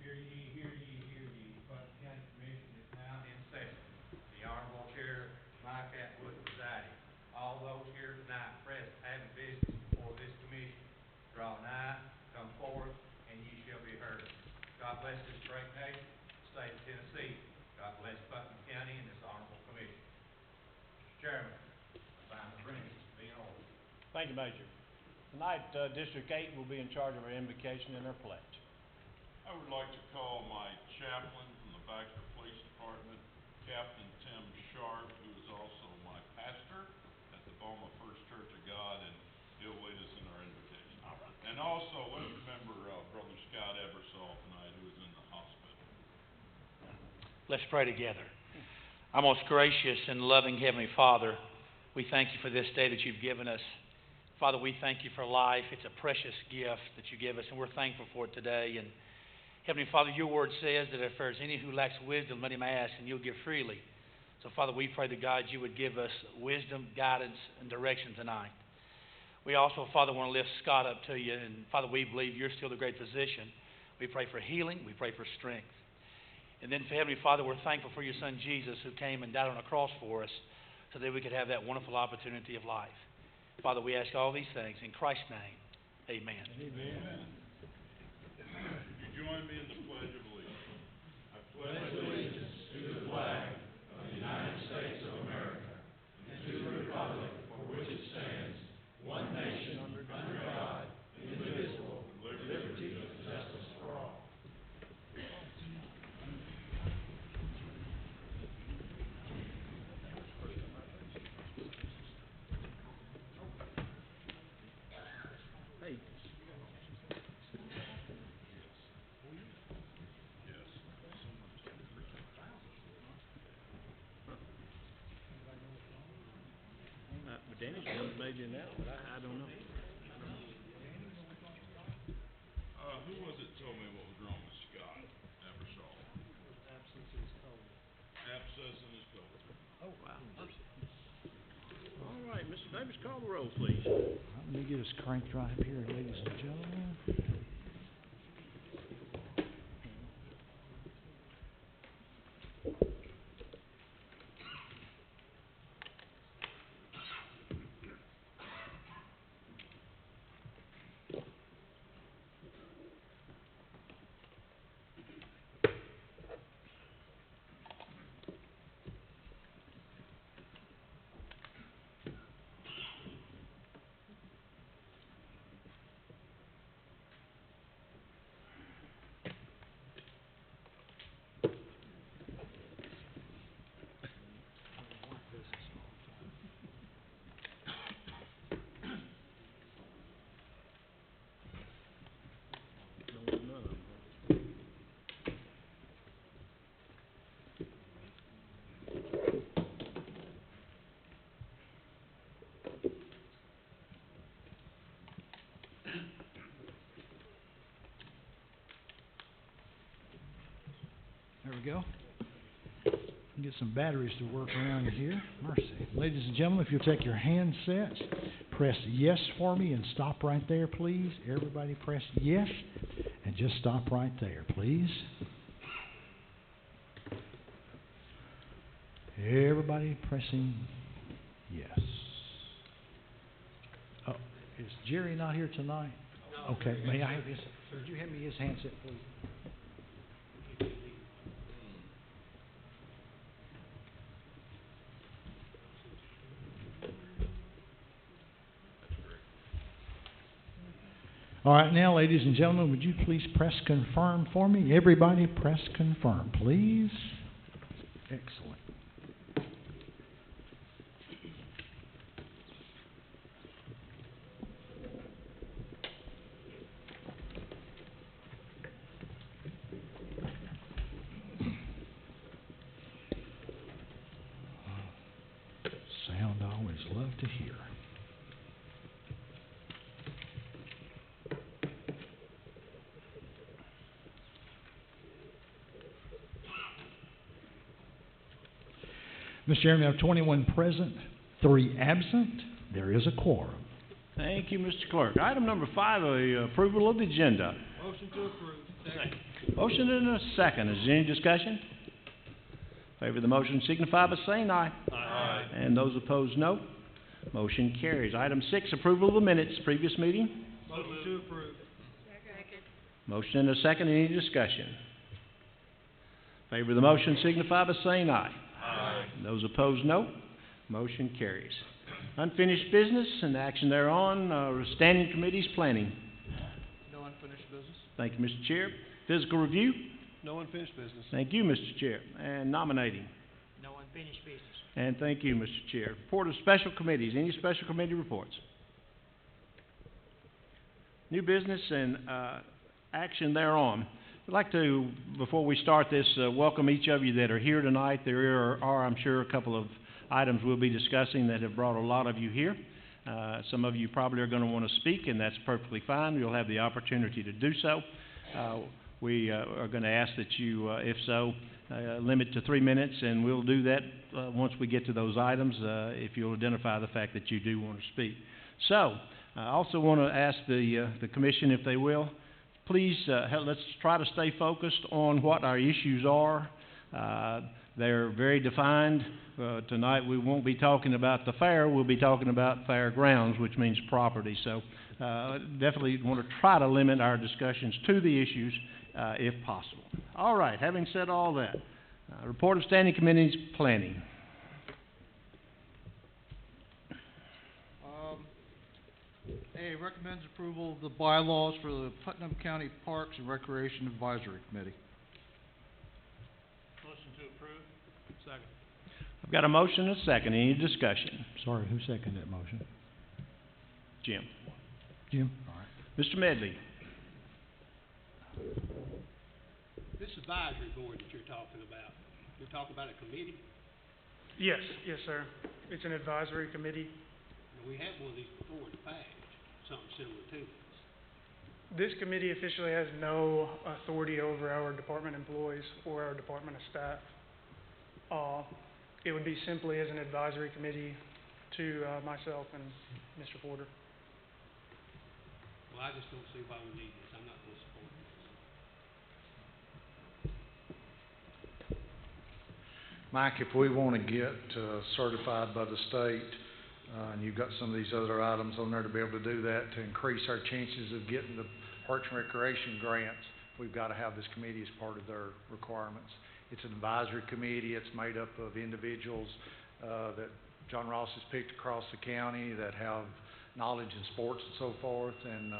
Hear ye, hear ye, hear ye. Putnam County Commission is now in session. The Honorable Chair, Mike Atwood, presiding. All those here tonight present having business before this commission, draw nigh, come forth, and ye shall be heard. God bless this great nation, the state of Tennessee. God bless Putnam County and this honorable commission. Mr. Chairman, I find the room to be in order. Thank you, Major. Tonight, District 8 will be in charge of our invocation and our pledge. I would like to call my chaplain from the Baxter Police Department, Captain Tim Sharp, who is also my pastor at the Boma First Church of God, and he'll lead us in our invocation. And also, let's remember Brother Scott Ebersol tonight, who is in the hospital. Let's pray together. Our most gracious and loving Heavenly Father, we thank you for this day that you've given us. Father, we thank you for life. It's a precious gift that you give us, and we're thankful for it today. And Heavenly Father, your word says that if there's any who lacks wisdom, let him ask, and you'll give freely. So, Father, we pray to God you would give us wisdom, guidance, and direction tonight. We also, Father, want to lift Scott up to you. And, Father, we believe you're still the great physician. We pray for healing. We pray for strength. And then, Heavenly Father, we're thankful for your Son, Jesus, who came and died on a cross for us so that we could have that wonderful opportunity of life. Father, we ask all these things in Christ's name. Amen. Amen. Join me in the Pledge of Allegiance. I Pledge allegiance to the flag of the United States of America and to the republic for which it stands, one nation, under God, indivisible, with liberty and justice for all. Hey. Danny's one major now, but I don't know. Who was it told me what was wrong with Scott Ebersol? Abscess in his colon. Abscess in his colon. Oh, wow. All right, Mr. Davis, call the roll, please. Let me get us cranked right up here, ladies and gentlemen. There we go. Get some batteries to work around here. Mercy. Ladies and gentlemen, if you'll take your handsets, press yes for me and stop right there, please. Everybody press yes and just stop right there, please. Everybody pressing yes. Oh, is Jerry not here tonight? Okay, may I have his, would you hand me his handset, please? All right, now, ladies and gentlemen, would you please press confirm for me? Everybody press confirm, please. Excellent. Sound I always love to hear. Mr. Chairman, we have 21 present, 3 absent. There is a quorum. Thank you, Mr. Clerk. Item number 5, approval of the agenda. Motion Motion to approve. Second. Motion and a second. Is there any discussion? Favor of the motion signify by saying aye. Aye. And those opposed, no. Motion carries. Item 6, approval of the minutes, previous meeting. Motion to approve. Motion and a second. Any discussion? Favor of the motion signify by saying aye. Aye. Those opposed, no. Motion carries. Unfinished business and action thereon, standing committees, planning. No unfinished business. Thank you, Mr. Chair. Physical review. No unfinished business. Thank you, Mr. Chair. And nominating. No unfinished business. And thank you, Mr. Chair. Report of special committees. Any special committee reports? New business and action thereon. I'd like to, before we start this, welcome each of you that are here tonight. There are, I'm sure, a couple of items we'll be discussing that have brought a lot of you here. Some of you probably are going to want to speak, and that's perfectly fine. You'll have the opportunity to do so. We are going to ask that you, if so, limit to 3 minutes, and we'll do that once we get to those items, if you'll identify the fact that you do want to speak. So, I also want to ask the commission, if they will, please, let's try to stay focused on what our issues are. They're very defined. Tonight we won't be talking about the fair, we'll be talking about fairgrounds, which means property. So definitely want to try to limit our discussions to the issues if possible. All right, having said all that, report of standing committees, planning. A recommends approval of the bylaws for the Putnam County Parks and Recreation Advisory Committee. Motion to approve. Second. I've got a motion and a second. Any discussion? Sorry, who seconded that motion? Jim. Jim? All right. Mr. Medley. This advisory board that you're talking about, you're talking about a committee? Yes, sir. It's an advisory committee. We had one of these before in the past, something similar to this. This committee officially has no authority over our department employees or our department of staff. It would be simply as an advisory committee to myself and Mr. Porter. Well, I just don't see why we need this. I'm not going to support this. Mike, if we want to get certified by the state, and you've got some of these other items on there to be able to do that, to increase our chances of getting the Parks and Recreation grants, we've got to have this committee as part of their requirements. It's an advisory committee. It's made up of individuals that John Ross has picked across the county that have knowledge in sports and so forth, and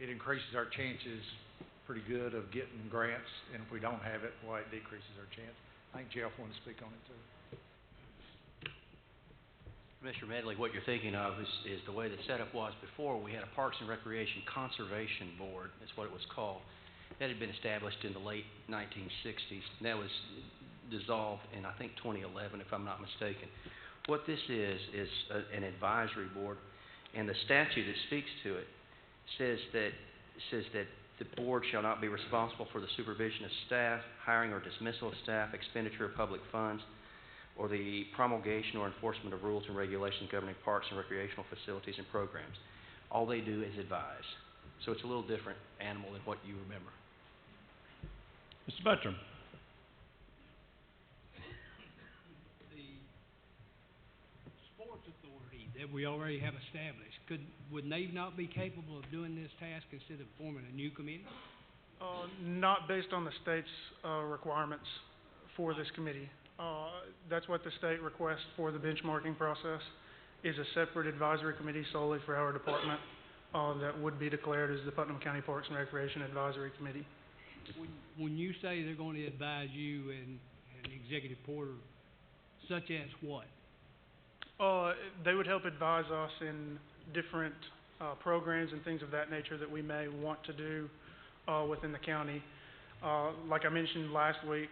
it increases our chances pretty good of getting grants, and if we don't have it, well, it decreases our chance. I think Jeff wanted to speak on it too. Mr. Medley, what you're thinking of is the way the setup was before. We had a Parks and Recreation Conservation Board, that's what it was called. That had been established in the late 1960s. And that was dissolved in, I think, 2011, if I'm not mistaken. What this is an advisory board, and the statute that speaks to it says that the board shall not be responsible for the supervision of staff, hiring or dismissal of staff, expenditure of public funds, or the promulgation or enforcement of rules and regulations governing parks and recreational facilities and programs. All they do is advise. So it's a little different animal than what you remember. Mr. Buttram. The sports authority that we already have established, would they not be capable of doing this task instead of forming a new committee? Not based on the state's requirements for this committee. That's what the state requests for the benchmarking process, is a separate advisory committee solely for our department that would be declared as the Putnam County Parks and Recreation Advisory Committee. When you say they're going to advise you and Executive Porter, such as what? They would help advise us in different programs and things of that nature that we may want to do within the county. Like I mentioned last week,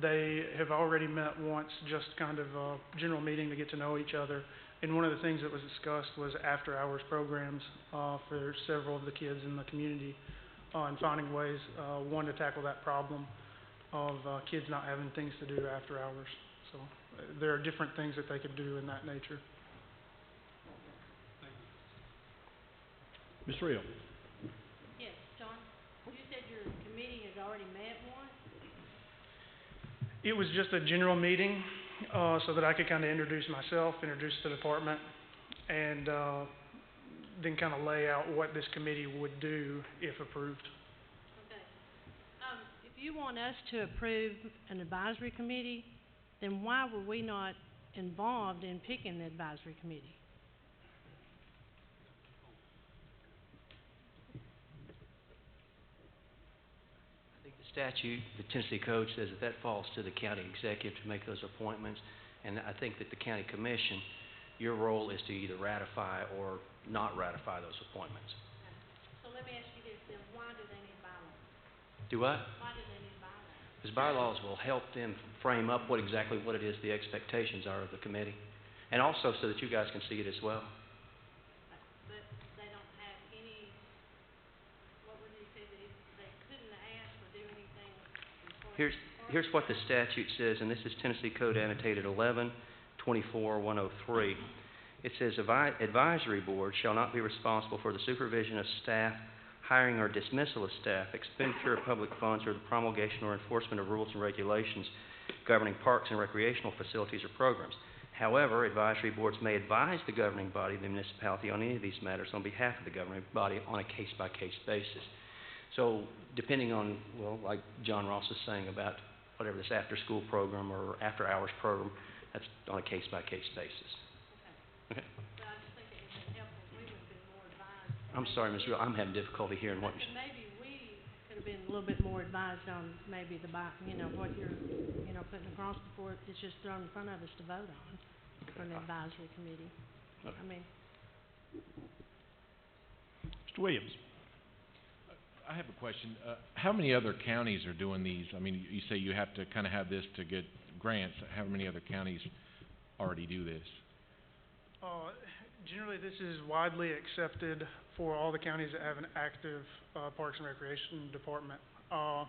they have already met once, just kind of a general meeting to get to know each other. And one of the things that was discussed was after-hours programs for several of the kids in the community, and finding ways, one, to tackle that problem of kids not having things to do after hours. So there are different things that they could do in that nature. Ms. Reel. Yes, John already met one? It was just a general meeting, so that I could kind of introduce myself, introduce the department, and then kind of lay out what this committee would do if approved. Okay. If you want us to approve an advisory committee, then why were we not involved in picking the advisory committee? I think the statute, the Tennessee Code says that falls to the county executive to make those appointments. And I think that the county commission, your role is to either ratify or not ratify those appointments. So let me ask you this, then why do they need bylaws? Do what? Why do they need bylaws? Because bylaws will help them frame up what it is the expectations are of the committee. And also so that you guys can see it as well. But they don't have any, what would you say, they couldn't ask or do anything before? Here's what the statute says, and this is Tennessee Code annotated 11-24-103. It says, advisory board shall not be responsible for the supervision of staff, hiring or dismissal of staff, expenditure of public funds, or the promulgation or enforcement of rules and regulations governing parks and recreational facilities or programs. However, advisory boards may advise the governing body of the municipality on any of these matters on behalf of the governing body on a case-by-case basis. So, depending on, well, like John Ross is saying about whatever this after-school program or after-hours program, that's on a case-by-case basis. Okay. But I just think it would be helpful if we would have been more advised. I'm sorry, Ms. Real, I'm having difficulty hearing what you're saying. Maybe we could have been a little bit more advised on maybe what you're, putting across before it's just thrown in front of us to vote on from the advisory committee. Okay. I mean, Mr. Williams. I have a question. How many other counties are doing these? I mean, you say you have to kind of have this to get grants. How many other counties already do this? Generally, this is widely accepted for all the counties that have an active Parks and Recreation department. So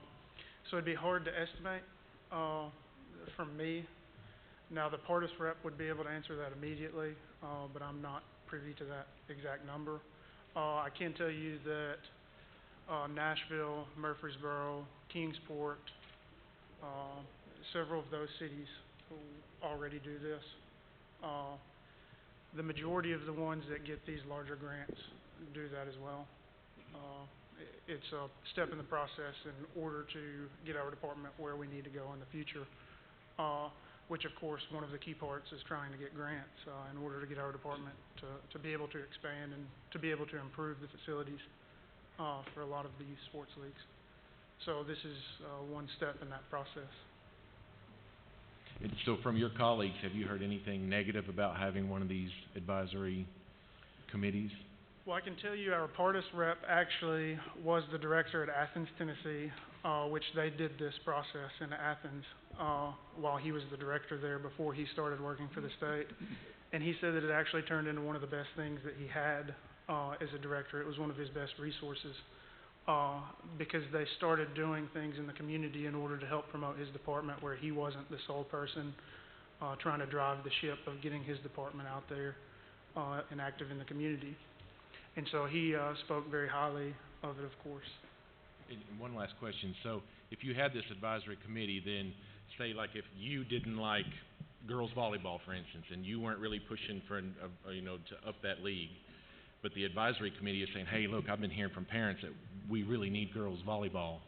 it'd be hard to estimate from me. Now, the Pardis rep would be able to answer that immediately, but I'm not privy to that exact number. I can tell you that Nashville, Murfreesboro, Kingsport, several of those cities already do this. The majority of the ones that get these larger grants do that as well. It's a step in the process in order to get our department where we need to go in the future, which of course one of the key parts is trying to get grants in order to get our department to be able to expand and to be able to improve the facilities for a lot of these sports leagues. So this is one step in that process. And so from your colleagues, have you heard anything negative about having one of these advisory committees? Well, I can tell you our Pardis rep actually was the director at Athens, Tennessee, which they did this process in Athens while he was the director there before he started working for the state. And he said that it actually turned into one of the best things that he had as a director. It was one of his best resources because they started doing things in the community in order to help promote his department where he wasn't the sole person trying to drive the ship of getting his department out there and active in the community. And so he spoke very highly of it, of course. And one last question. So if you had this advisory committee, then say like if you didn't like girls volleyball, for instance, and you weren't really pushing for, to up that league, but the advisory committee is saying, hey, look, I've been hearing from parents that we really need girls volleyball.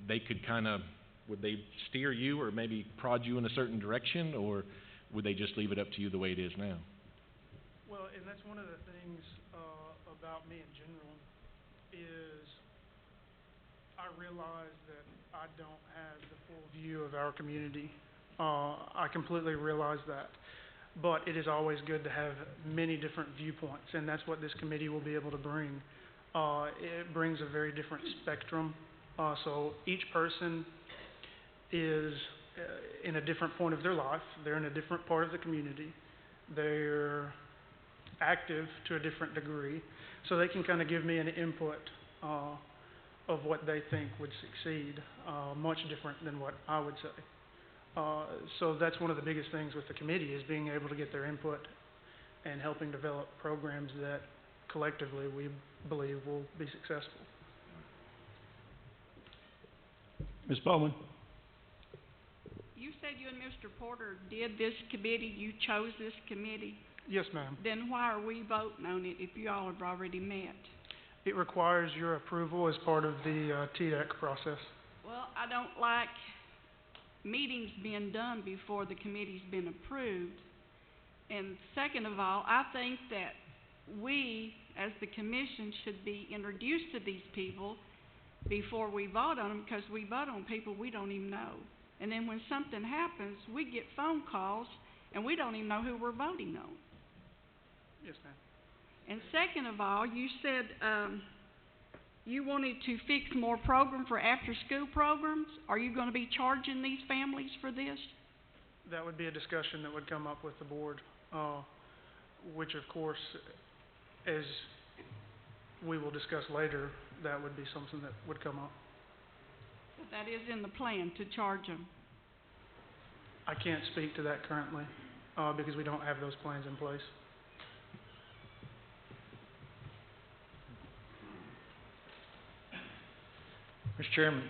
They could would they steer you or maybe prod you in a certain direction, or would they just leave it up to you the way it is now? Well, and that's one of the things about me in general is I realize that I don't have the full view of our community. I completely realize that. But it is always good to have many different viewpoints, and that's what this committee will be able to bring. It brings a very different spectrum. So each person is in a different point of their life. They're in a different part of the community. They're active to a different degree. So they can kind of give me an input of what they think would succeed, much different than what I would say. So that's one of the biggest things with the committee is being able to get their input and helping develop programs that collectively we believe will be successful. Ms. Bowman? You said you and Mr. Porter did this committee, you chose this committee, Yes, ma'am. then why are we voting on it if you all have already met? It requires your approval as part of the TDEC process. Well, I don't like meetings being done before the committee's been approved. And second of all, I think that we, as the commission, should be introduced to these people before we vote on them, because we vote on people we don't even know. And then when something happens, we get phone calls, and we don't even know who we're voting on. Yes, ma'am. And second of all, you said you wanted to fix more program for after-school programs. Are you going to be charging these families for this? That would be a discussion that would come up with the board, which of course, as we will discuss later, that would be something that would come up. But that is in the plan, to charge them. I can't speak to that currently, because we don't have those plans in place. Mr. Chairman,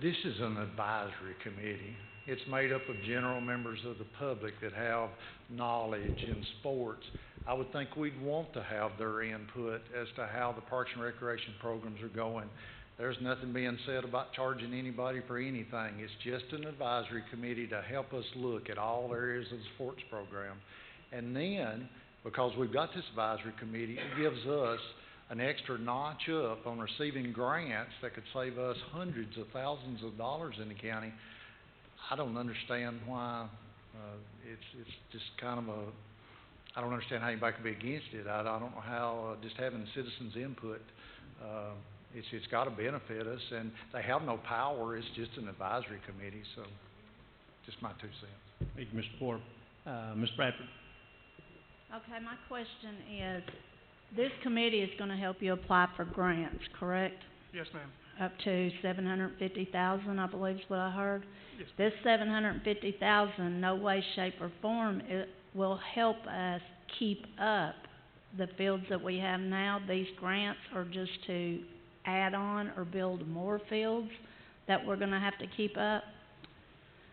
this is an advisory committee. It's made up of general members of the public that have knowledge in sports. I would think we'd want to have their input as to how the Parks and Recreation programs are going. There's nothing being said about charging anybody for anything. It's just an advisory committee to help us look at all areas of the sports program. And then, because we've got this advisory committee, it gives us an extra notch up on receiving grants that could save us hundreds of thousands of dollars in the county. I don't understand why, it's just kind of I don't understand how anybody could be against it. I don't know how, just having citizens' input, it's got to benefit us, and they have no power. It's just an advisory committee, so just my 2 cents. Thank you, Mr. Porter. Ms. Bradford? Okay, my question is, this committee is gonna help you apply for grants, correct? Yes, ma'am. Up to $750,000, I believe is what I heard. Yes. This $750,000, no way, shape, or form, it will help us keep up the fields that we have now. These grants are just to add on or build more fields that we're gonna have to keep up.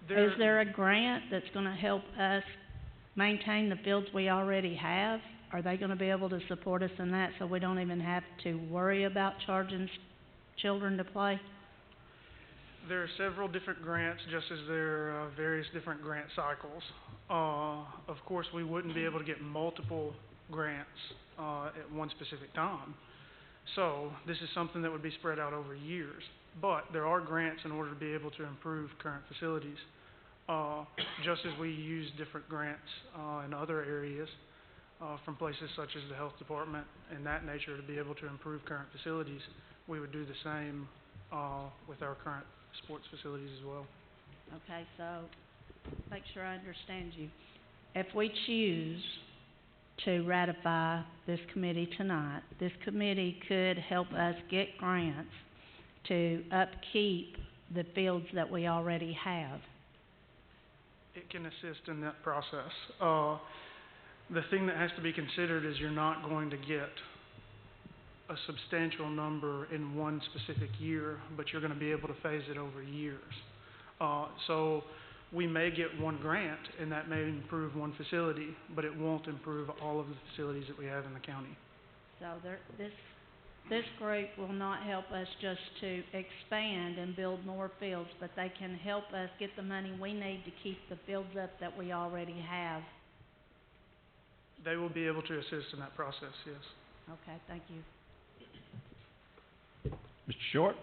Is there a grant that's gonna help us maintain the fields we already have? Are they gonna be able to support us in that so we don't even have to worry about charging children to play? There are several different grants, just as there are various different grant cycles. Of course, we wouldn't be able to get multiple grants at one specific time. So this is something that would be spread out over years. But there are grants in order to be able to improve current facilities. Just as we use different grants in other areas from places such as the health department and that nature to be able to improve current facilities, we would do the same with our current sports facilities as well. Okay, so, make sure I understand you. If we choose to ratify this committee tonight, this committee could help us get grants to upkeep the fields that we already have. It can assist in that process. The thing that has to be considered is you're not going to get a substantial number in one specific year, but you're going to be able to phase it over years. So we may get one grant, and that may improve one facility, but it won't improve all of the facilities that we have in the county. So this group will not help us just to expand and build more fields, but they can help us get the money we need to keep the fields up that we already have. They will be able to assist in that process, yes. Okay, thank you. Mr. Short?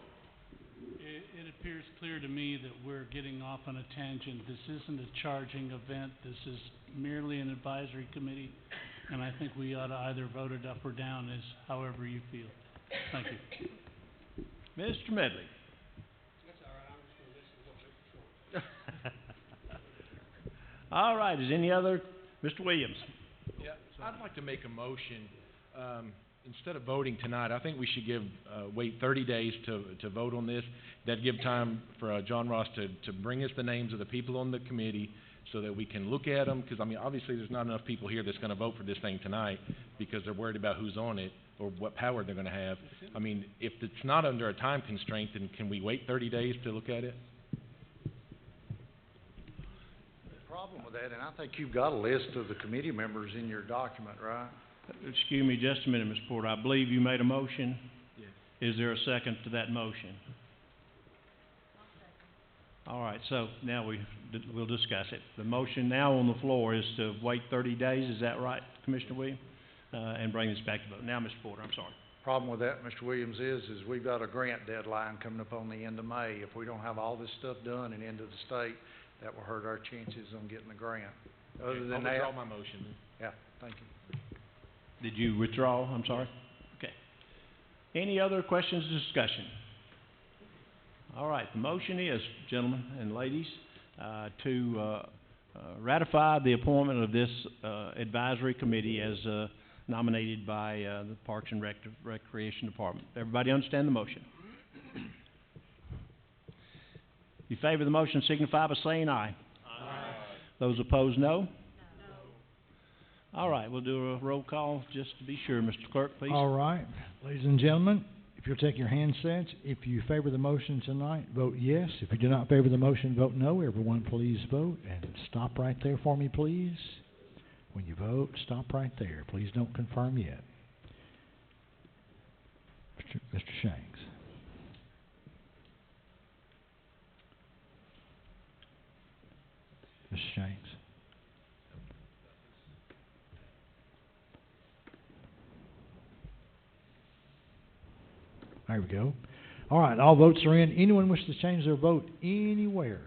It appears clear to me that we're getting off on a tangent. This isn't a charging event. This is merely an advisory committee, and I think we ought to either vote it up or down as however you feel. Thank you. Mr. Medley? That's all right, I'm just gonna listen to what Mr. Short says. All right, is any other? Mr. Williams? Yeah, I'd like to make a motion, instead of voting tonight, I think we should wait 30 days to vote on this. That'd give time for John Ross to bring us the names of the people on the committee so that we can look at them, because, I mean, obviously there's not enough people here that's gonna vote for this thing tonight because they're worried about who's on it. or what power they're gonna have. I mean, if it's not under a time constraint, then can we wait 30 days to look at it? The problem with that, and I think you've got a list of the committee members in your document, right? Excuse me just a minute, Mr. Porter. I believe you made a motion. Yes. Is there a second to that motion? All right, so now we'll discuss it. The motion now on the floor is to wait 30 days, is that right, Commissioner Williams? And bring this back to vote. Now, Mr. Porter, I'm sorry. Problem with that, Mr. Williams, is we've got a grant deadline coming up on the end of May. If we don't have all this stuff done and into the state, that will hurt our chances on getting the grant. Other than that. I'll withdraw my motion. Yeah, thank you. Did you withdraw? I'm sorry? Okay. Any other questions or discussion? All right, the motion is, gentlemen and ladies, to ratify the appointment of this advisory committee as nominated by the Parks and Recreation Department. Everybody understand the motion? You favor the motion signify by saying aye. Aye. Those opposed, no? No. All right, we'll do a roll call just to be sure. Mr. Clerk, please. All right, ladies and gentlemen, if you'll take your handsets, if you favor the motion tonight, vote yes. If you do not favor the motion, vote no. Everyone, please vote, and stop right there for me, please. When you vote, stop right there. Please don't confirm yet. Mr. Shanks. Mr. Shanks. There we go. All right, all votes are in. Anyone wish to change their vote anywhere?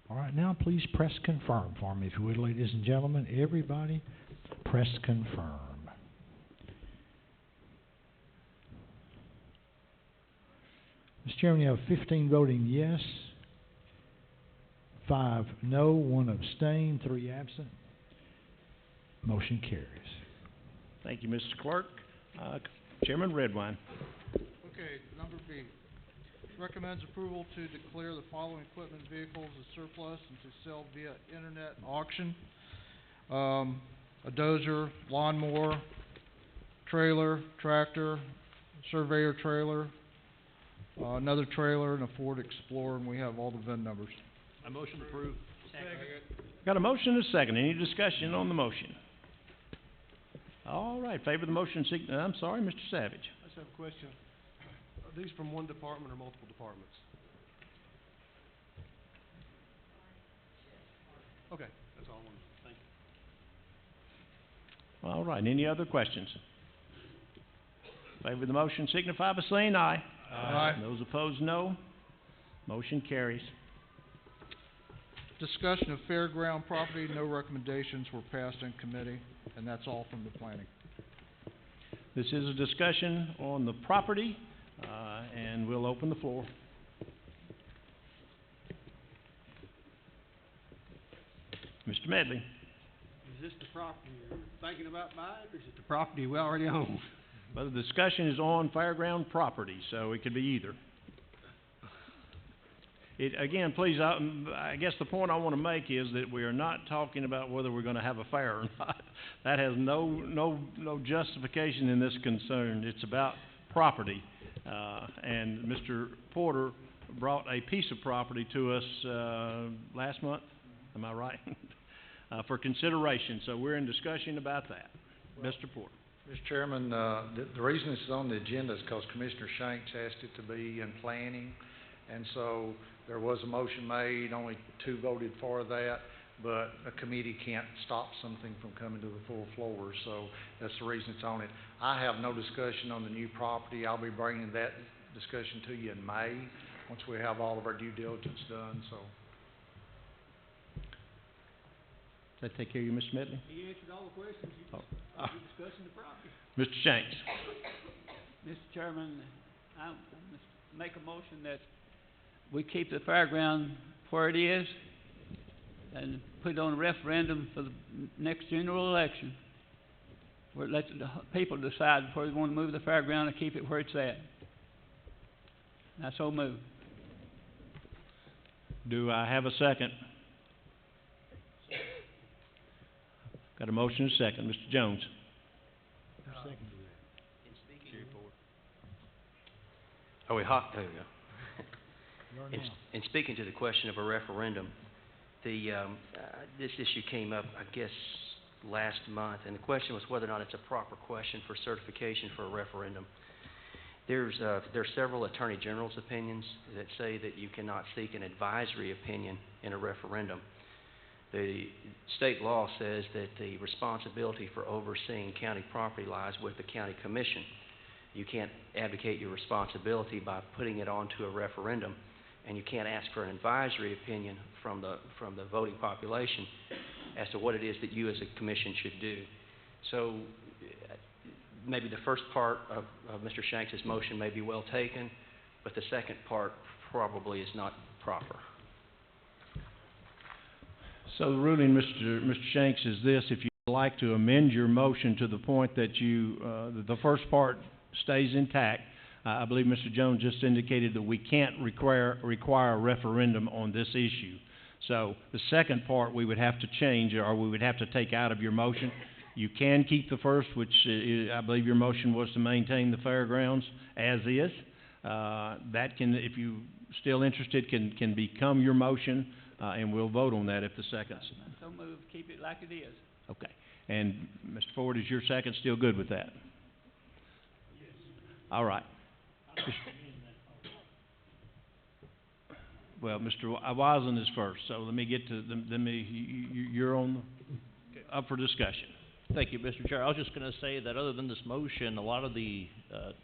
All right, now please press confirm for me, if you would, ladies and gentlemen. Everybody, press confirm. Mr. Chairman, you have 15 voting yes, 5 no, 1 abstain, 3 absent. Motion carries. Thank you, Mr. Clerk. Chairman Redwine. Okay, number B. Recommends approval to declare the following equipment vehicles as surplus and to sell via internet auction. A dozer, lawnmower, trailer, tractor, surveyor trailer, another trailer, and a Ford Explorer, and we have all the VIN numbers. A motion approved. Got a motion and a second. Any discussion on the motion? All right, favor the motion, I'm sorry, Mr. Savage. I just have a question. Are these from one department or multiple departments? Okay, that's all I wanted. Thank you. All right, any other questions? Favor the motion signify by saying aye. Aye. Those opposed, no. Motion carries. Discussion of fairground property, no recommendations were passed in committee, and that's all from the planning. This is a discussion on the property, and we'll open the floor. Mr. Medley. Is this the property you're thinking about buying, or is it the property we already own? Well, the discussion is on fairground property, so it could be either. Again, please, I guess the point I want to make is that we are not talking about whether we're going to have a fair or not. That has no justification in this concern. It's about property. And Mr. Porter brought a piece of property to us last month. Am I right? For consideration. So we're in discussion about that. Mr. Porter. Mr. Chairman, the reason this is on the agenda is because Commissioner Shanks asked it to be in planning. And so there was a motion made, only 2 voted for that, but a committee can't stop something from coming to the full floor, so that's the reason it's on it. I have no discussion on the new property. I'll be bringing that discussion to you in May, once we have all of our due diligence done, so. Does that take care of you, Mr. Medley? He answered all the questions. You're discussing the property. Mr. Shanks. Mr. Chairman, I make a motion that we keep the fairground where it is and put it on a referendum for the next general election, where it lets the people decide where they want to move the fairground and keep it where it's at. And I so move. Do I have a second? Got a motion and a second. Mr. Jones. Oh, there we go. You're In, now. in speaking to the question of a referendum, this issue came up, I guess, last month, and the question was whether or not it's a proper question for certification for a referendum. There are several Attorney General's opinions that say that you cannot seek an advisory opinion in a referendum. The state law says that the responsibility for overseeing county property lies with the county commission. You can't advocate your responsibility by putting it onto a referendum, and you can't ask for an advisory opinion from the voting population as to what it is that you as a commission should do. So maybe the first part of Mr. Shanks' motion may be well taken, but the second part probably is not proper. So the ruling, Mr. Shanks, is this: if you'd like to amend your motion to the point that that the first part stays intact, I believe Mr. Jones just indicated that we can't require a referendum on this issue. So the second part we would have to change, or we would have to take out of your motion. You can keep the first, which I believe your motion was to maintain the fairgrounds as is. That can, if you still interested, can become your motion, and we'll vote on that if the second. So move, keep it like it is. Okay. And Mr. Ford, is your second still good with that? Yes. All right. Well, Mr. Wiseman is first, so let me get to you're on up for discussion. Thank you, Mr. Chair. I was just going to say that other than this motion, a lot of the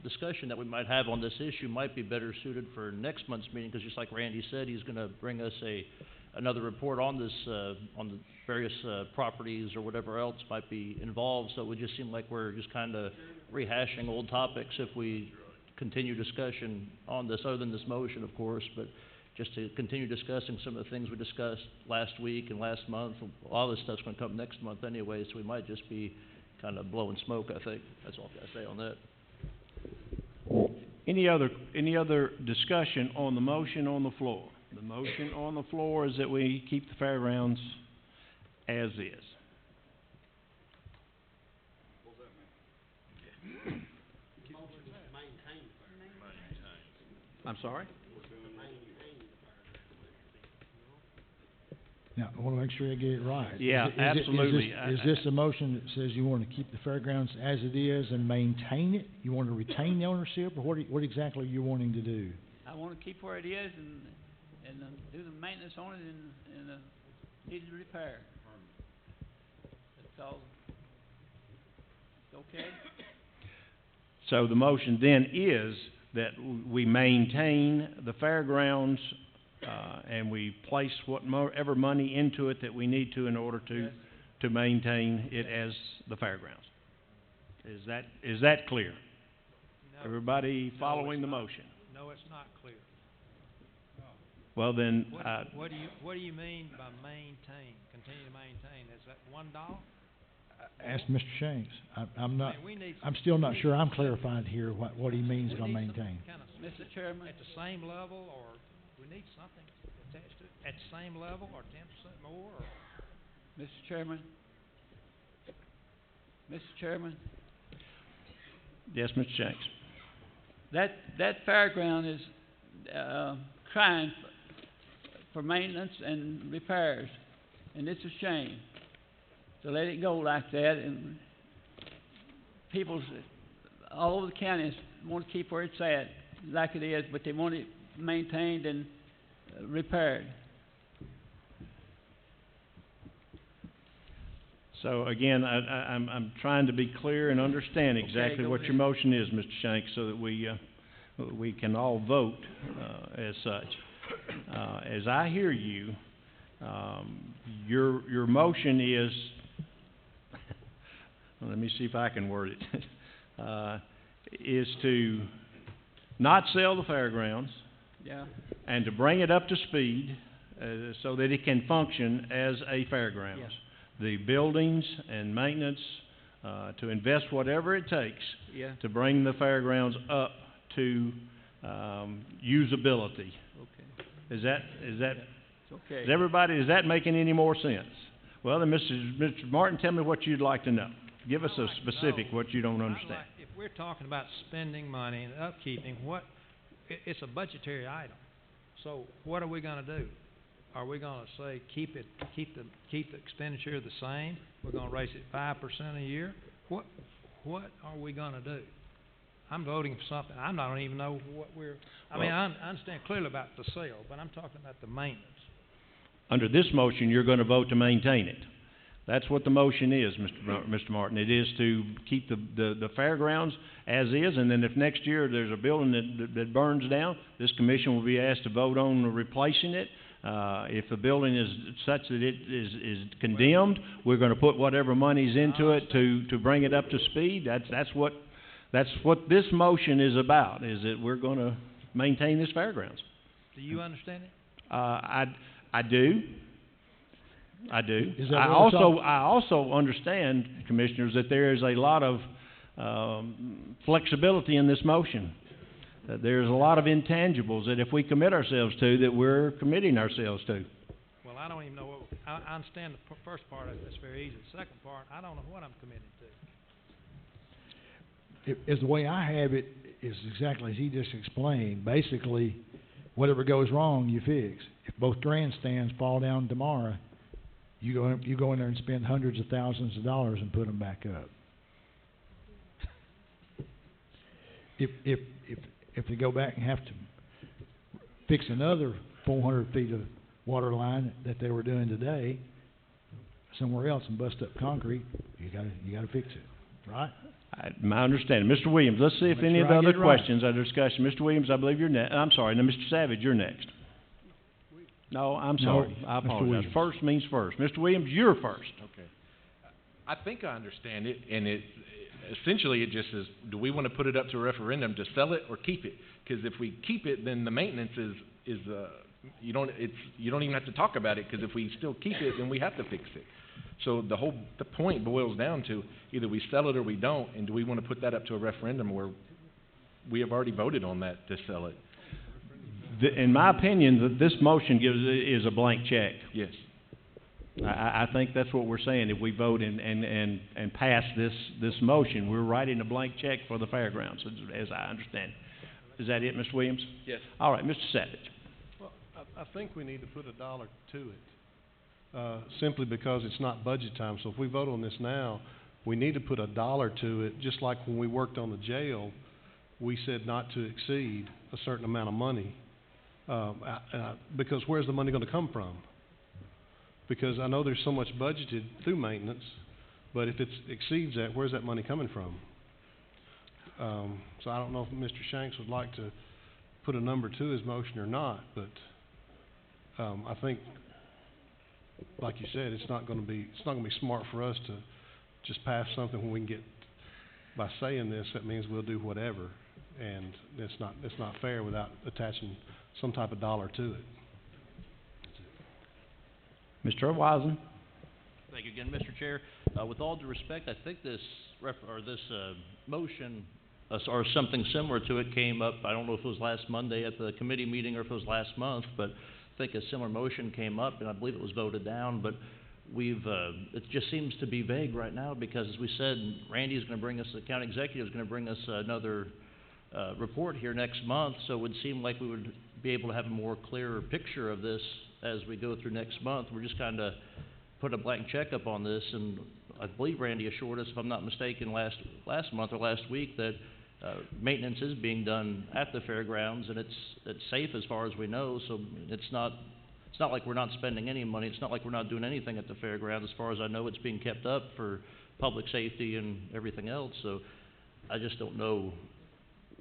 discussion that we might have on this issue might be better suited for next month's meeting, because just like Randy said, he's going to bring us another report on this, on the various properties or whatever else might be involved. So it would just seem like we're just kind of rehashing old topics if we continue discussion on this, other than this motion, of course, but just to continue discussing some of the things we discussed last week and last month. A lot of this stuff's going to come next month anyway, so we might just be kind of blowing smoke, I think. That's all I've got to say on that. Any other discussion on the motion on the floor? The motion on the floor is that we keep the fairgrounds as is. I'm sorry? Now, I want to make sure I get it right. Yeah, absolutely. Is this a motion that says you want to keep the fairgrounds as it is and maintain it? You want to retain the ownership, or what exactly are you wanting to do? I want to keep where it is and do the maintenance on it and need to repair. That's all. It's okay? So the motion then is that we maintain the fairgrounds and we place whatever money into it that we need to in order to maintain it as the fairgrounds. Is that clear? No. Everybody following the motion? No, it's not clear. Well then, What do you mean by maintain? Continue to maintain? Is that $1? Ask Mr. Shanks. I'm still not sure I'm clarified here what he means by maintain. Mr. Chairman. At the same level, or we need something attached to it at the same level, or 10% more, or? Mr. Chairman. Mr. Chairman. Yes, Mr. Shanks. That fairground is crying for maintenance and repairs, and it's a shame to let it go like that. And people all over the county want to keep where it's at, like it is, but they want it maintained and repaired. So again, I'm trying to be clear and understand exactly what your motion is, Mr. Shanks, so that we can all vote as such. As I hear you, your motion is, let me see if I can word it, is to not sell the fairgrounds, yeah, and to bring it up to speed so that it can function as a fairgrounds. Yeah. The buildings and maintenance, to invest whatever it takes Yeah. to bring the fairgrounds up to usability. Okay. Is that It's okay. is that making any more sense? Well, then, Mr. Martin, tell me what you'd like to know. Give us a specific what you don't understand. If we're talking about spending money and upkeeping, it's a budgetary item. So what are we gonna do? Are we gonna say keep the expenditure the same? We're gonna raise it 5% a year? What are we gonna do? I'm voting for something, I don't even know what I understand clearly about the sale, but I'm talking about the maintenance. Under this motion, you're gonna vote to maintain it. That's what the motion is, Mr. Martin. It is to keep the fairgrounds as is, and then if next year there's a building that burns down, this commission will be asked to vote on replacing it. If the building is such that it is condemned, we're gonna put whatever money's into it to bring it up to speed. That's what this motion is about, is that we're gonna maintain this fairgrounds. Do you understand it? I do. Is that I also understand, Commissioners, that there is a lot of flexibility in this motion. There's a lot of intangibles that if we commit ourselves to, that we're committing ourselves to. Well, I don't even know I understand the first part of it, that's very easy. The second part, I don't know what I'm committing to. Is the way I have it is exactly as he just explained. Basically, whatever goes wrong, you fix. If both grandstands fall down tomorrow, you go in there and spend hundreds of thousands of dollars and put them back up. If they go back and have to fix another 400 feet of water line that they were doing today somewhere else and bust up concrete, you gotta fix it, right? My understanding. Mr. Williams, let's see if any of the other questions are discussed. Mr. Williams, I believe you're next. I'm sorry. No, Mr. Savage, you're next. No, I'm sorry. I apologize. First means first. Mr. Williams, you're first. Okay. I think I understand it, and essentially it just is, do we want to put it up to a referendum to sell it or keep it? Because if we keep it, then the maintenance you don't even have to talk about it, because if we still keep it, then we have to fix it. So the point boils down to either we sell it or we don't, and do we want to put that up to a referendum where we have already voted on that to sell it? In my opinion, this motion is a blank check. Yes. I think that's what we're saying. If we vote and pass this motion, we're writing a blank check for the fairgrounds, as I understand. Is that it, Mr. Williams? Yes. All right, Mr. Savage. Well, I think we need to put $1 to it, simply because it's not budget time. So if we vote on this now, we need to put $1 to it, just like when we worked on the jail, we said not to exceed a certain amount of money. Because where's the money going to come from? Because I know there's so much budgeted through maintenance, but if it exceeds that, where's that money coming from? So I don't know if Mr. Shanks would like to put a number to his motion or not, but I think, like you said, it's not going to be smart for us to just pass something when we can get, by saying this, that means we'll do whatever, and it's not fair without attaching some type of dollar to it. Mr. Wisen. Thank you again, Mr. Chair. With all due respect, I think this motion or something similar to it came up, I don't know if it was last Monday at the committee meeting or if it was last month, but I think a similar motion came up, and I believe it was voted down, but it just seems to be vague right now, because as we said, Randy's going to bring us, the county executive is going to bring us another report here next month, so it would seem like we would be able to have a more clearer picture of this as we go through next month. We're just kind of put a blank check up on this, and I believe Randy assured us, if I'm not mistaken, last month or last week, that maintenance is being done at the fairgrounds, and it's safe as far as we know. So it's not like we're not spending any money. It's not like we're not doing anything at the fairgrounds. As far as I know, it's being kept up for public safety and everything else. So I just don't know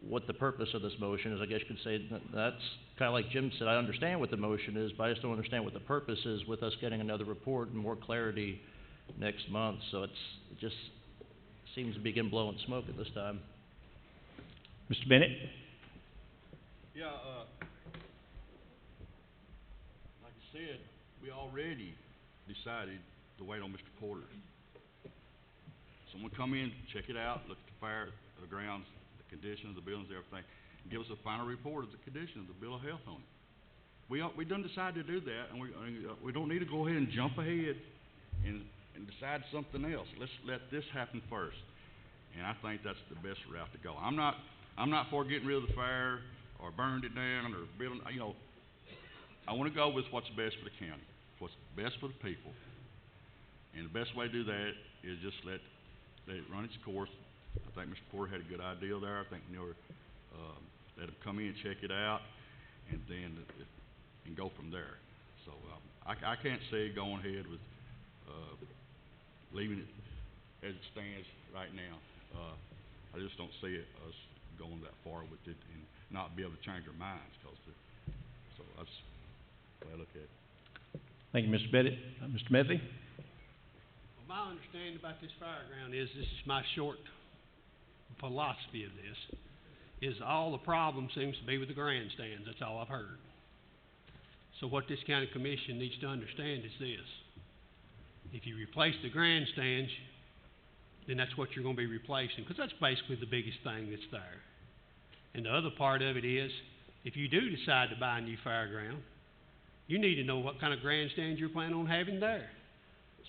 what the purpose of this motion is. I guess you could say that's kind of like Jim said. I understand what the motion is, but I just don't understand what the purpose is with us getting another report and more clarity next month. So it just seems to begin blowing smoke at this time. Mr. Bennett? Yeah, like I said, we already decided to wait on Mr. Porter. Someone come in, check it out, look at the fire, the grounds, the condition of the buildings, everything, and give us a final report of the condition of the bill of health on it. We done decided to do that, and we don't need to go ahead and jump ahead and decide something else. Let's let this happen first, and I think that's the best route to go. I'm not for getting rid of the fire or burned it down, or building, you know, I wanna go with what's best for the county, what's best for the people. And the best way to do that is just let it run its course. I think Mr. Porter had a good idea there. I think, you know, let them come in and check it out, and then, and go from there. So, I can't see going ahead with, leaving it as it stands right now. I just don't see us going that far with it and not be able to change our minds, so that's the way I look at it. Thank you, Mr. Bennett. Mr. Medley? Well, my understanding about this fairground is, this is my short philosophy of this, is all the problem seems to be with the grandstands. That's all I've heard. So what this county commission needs to understand is this: if you replace the grandstands, then that's what you're going to be replacing, because that's basically the biggest thing that's there. And the other part of it is, if you do decide to buy a new fairground, you need to know what kind of grandstands you're planning on having there.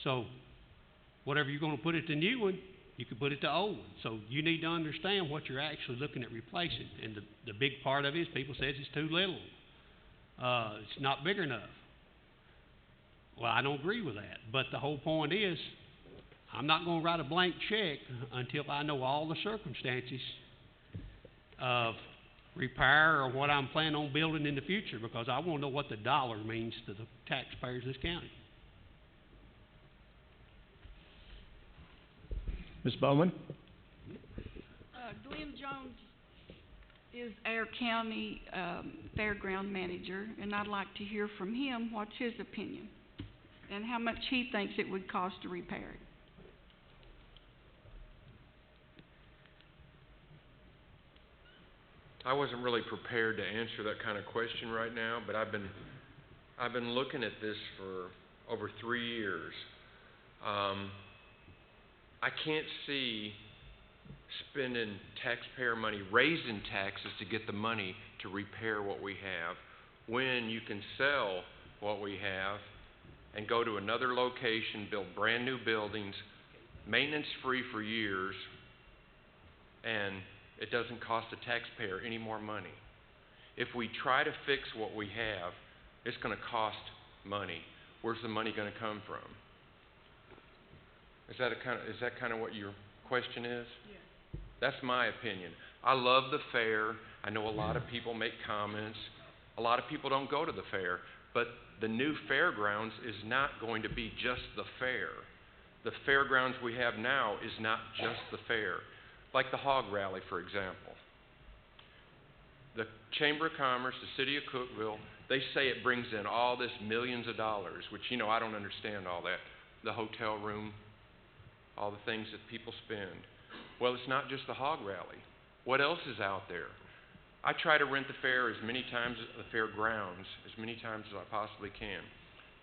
So whatever you're going to put at the new one, you can put it to old one. So you need to understand what you're actually looking at replacing. And the big part of it is people says it's too little. It's not big enough. Well, I don't agree with that. But the whole point is, I'm not going to write a blank check until I know all the circumstances of repair or what I'm planning on building in the future, because I want to know what the dollar means to the taxpayers of this county. Ms. Bowman? Glenn Jones is our county fairground manager, and I'd like to hear from him what's his opinion and how much he thinks it would cost to repair it. I wasn't really prepared to answer that kind of question right now, but I've been looking at this for over 3 years. I can't see spending taxpayer money, raising taxes to get the money to repair what we have, when you can sell what we have and go to another location, build brand new buildings, maintenance free for years, and it doesn't cost the taxpayer any more money. If we try to fix what we have, it's going to cost money. Where's the money going to come from? Is that kind of what your question is? Yeah. That's my opinion. I love the fair. I know a lot of people make comments. A lot of people don't go to the fair. But the new fairgrounds is not going to be just the fair. The fairgrounds we have now is not just the fair. Like the hog rally, for example. The Chamber of Commerce, the City of Cookeville, they say it brings in all this millions of dollars, which, you know, I don't understand all that. The hotel room, all the things that people spend. Well, it's not just the hog rally. What else is out there? I try to rent the fair as many times, the fairgrounds, as many times as I possibly can.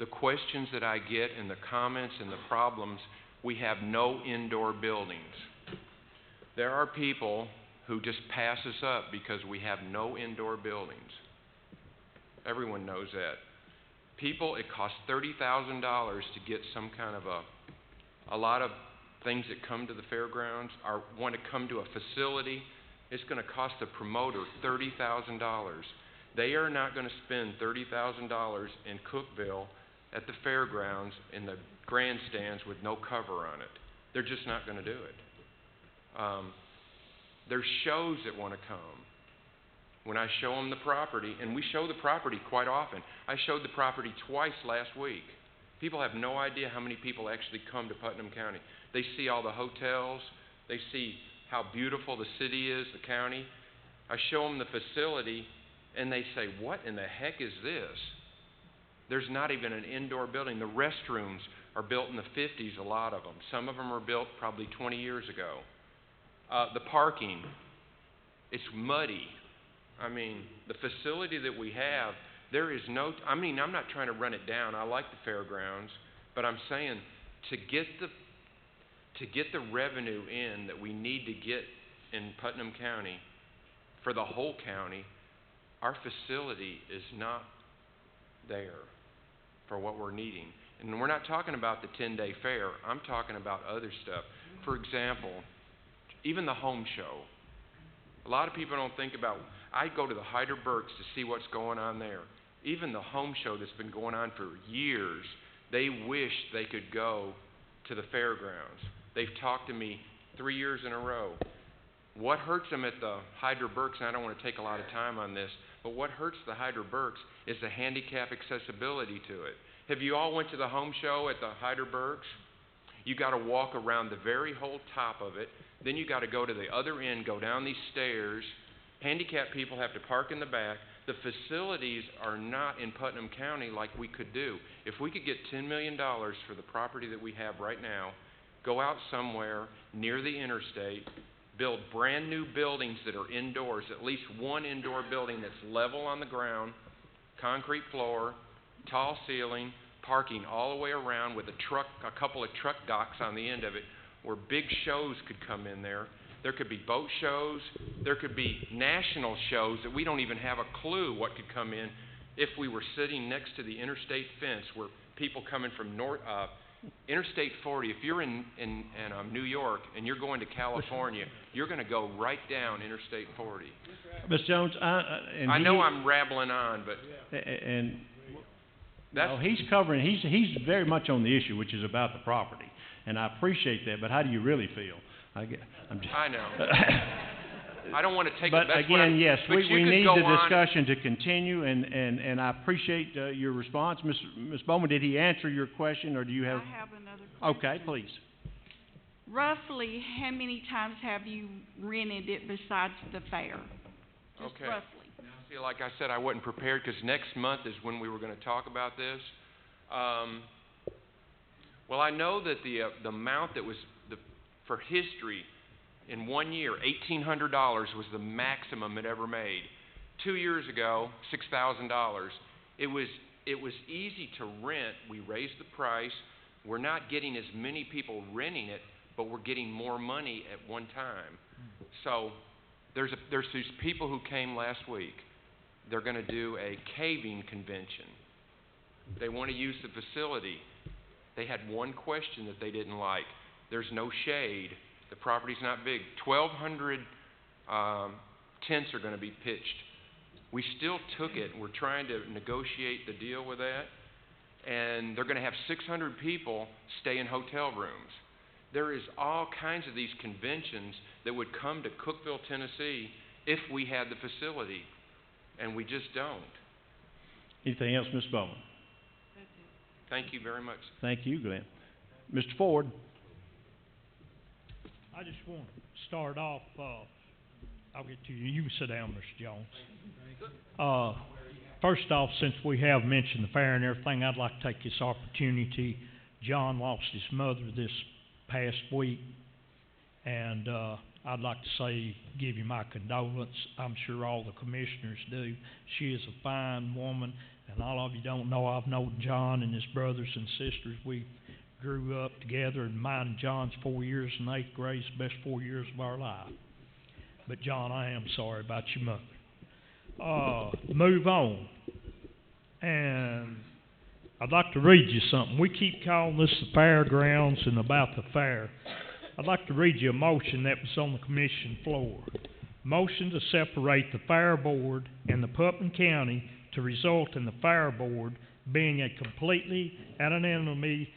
The questions that I get and the comments and the problems, we have no indoor buildings. There are people who just pass us up because we have no indoor buildings. Everyone knows that. People, it costs $30,000 to get some kind of a lot of things that come to the fairgrounds or want to come to a facility. It's going to cost the promoter $30,000. They are not going to spend $30,000 in Cookeville at the fairgrounds in the grandstands with no cover on it. They're just not going to do it. There's shows that want to come. When I show them the property, and we show the property quite often. I showed the property twice last week. People have no idea how many people actually come to Putnam County. They see all the hotels. They see how beautiful the city is, the county. I show them the facility, and they say, what in the heck is this? There's not even an indoor building. The restrooms are built in the 50s, a lot of them. Some of them are built probably 20 years ago. The parking, it's muddy. I mean, the facility that we have, there is no, I'm not trying to run it down. I like the fairgrounds, but I'm saying to get the revenue in that we need to get in Putnam County for the whole county, our facility is not there for what we're needing. And we're not talking about the 10-day fair. I'm talking about other stuff. For example, even the home show. A lot of people don't think about, I go to the Hyder Burks to see what's going on there. Even the home show that's been going on for years, they wish they could go to the fairgrounds. They've talked to me 3 years in a row. What hurts them at the Hyder Burks, and I don't want to take a lot of time on this, but what hurts the Hyder Burks is the handicap accessibility to it. Have you all went to the home show at the Hyder Burks? You got to walk around the very whole top of it. Then you got to go to the other end, go down these stairs. Handicapped people have to park in the back. The facilities are not in Putnam County like we could do. If we could get $10 million for the property that we have right now, go out somewhere near the interstate, build brand new buildings that are indoors, at least one indoor building that's level on the ground, concrete floor, tall ceiling, parking all the way around with a couple of truck docks on the end of it where big shows could come in there. There could be boat shows. There could be national shows that we don't even have a clue what could come in if we were sitting next to the interstate fence where people coming from Interstate 40, if you're in New York and you're going to California, you're going to go right down Interstate 40. Ms. Jones, I know I'm rambling on, but he's covering. He's very much on the issue, which is about the property, and I appreciate that. But how do you really feel? I know. I don't want to take. But again, yes, we need the discussion to continue, and I appreciate your response, Ms. Bowman. Did he answer your question, or do you have? I have another question. Okay, please. Roughly, how many times have you rented it besides the fair? Just okay. Roughly. Now, see, like I said, I wasn't prepared because next month is when we were going to talk about this. Well, I know that the amount that was for history. In 1 year, $1,800 was the maximum it ever made. 2 years ago, $6,000. It was easy to rent. We raised the price. We're not getting as many people renting it, but we're getting more money at one time. So there's these people who came last week. They're going to do a caving convention. They want to use the facility. They had one question that they didn't like. There's no shade. The property's not big. 1,200 tents are going to be pitched. We still took it. We're trying to negotiate the deal with that. And they're going to have 600 people stay in hotel rooms. There is all kinds of these conventions that would come to Cookeville, Tennessee, if we had the facility. And we just don't. Anything else, Ms. Bowman? Thank you very much. Thank you, Glenn. Mr. Ford. I just want to start off, I'll get to you. You can sit down, Mr. Jones. First off, since we have mentioned the fair and everything, I'd like to take this opportunity. John lost his mother this past week, and I'd like to say, give you my condolence. I'm sure all the commissioners do. She is a fine woman, and all of you don't know, I've known John and his brothers and sisters. We grew up together, and mine and John's 4 years in 8th grade, the best 4 years of our life. But John, I am sorry about your mother. Move on. And I'd like to read you something. We keep calling this the fairgrounds and about the fair. I'd like to read you a motion that was on the commission floor. Motion to separate the fair board and the Putnam County to result in the fair board being a completely anonymity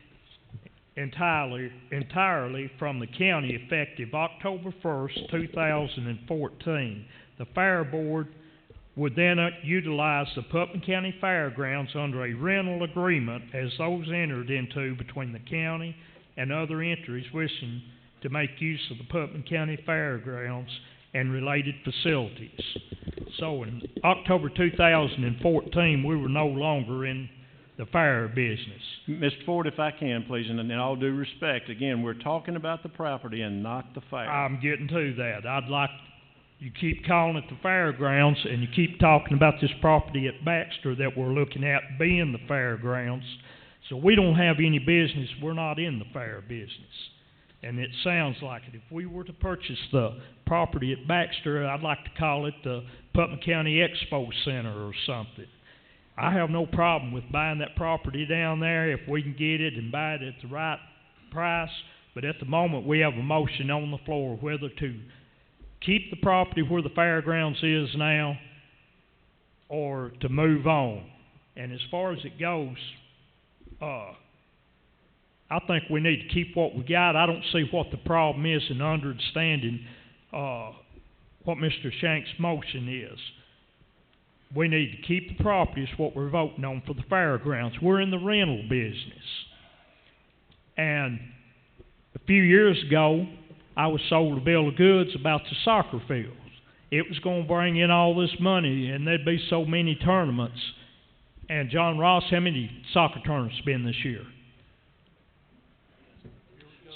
entirely from the county effective October 1st, 2014. The fair board would then utilize the Putnam County Fairgrounds under a rental agreement as those entered into between the county and other entities wishing to make use of the Putnam County Fairgrounds and related facilities. So in October 2014, we were no longer in the fair business. Mr. Ford, if I can, please, and in all due respect, again, we're talking about the property and not the fair. I'm getting to that. I'd like, you keep calling it the fairgrounds, and you keep talking about this property at Baxter that we're looking at being the fairgrounds. So we don't have any business, we're not in the fair business. And it sounds like it. If we were to purchase the property at Baxter, I'd like to call it the Putnam County Expo Center or something. I have no problem with buying that property down there if we can get it and buy it at the right price. But at the moment, we have a motion on the floor whether to keep the property where the fairgrounds is now or to move on. And as far as it goes, I think we need to keep what we got. I don't see what the problem is in understanding what Mr. Shanks' motion is. We need to keep the property is what we're voting on for the fairgrounds. We're in the rental business. And a few years ago, I was sold a bill of goods about the soccer fields. It was going to bring in all this money, and there'd be so many tournaments. And John Ross, how many soccer tournaments been this year?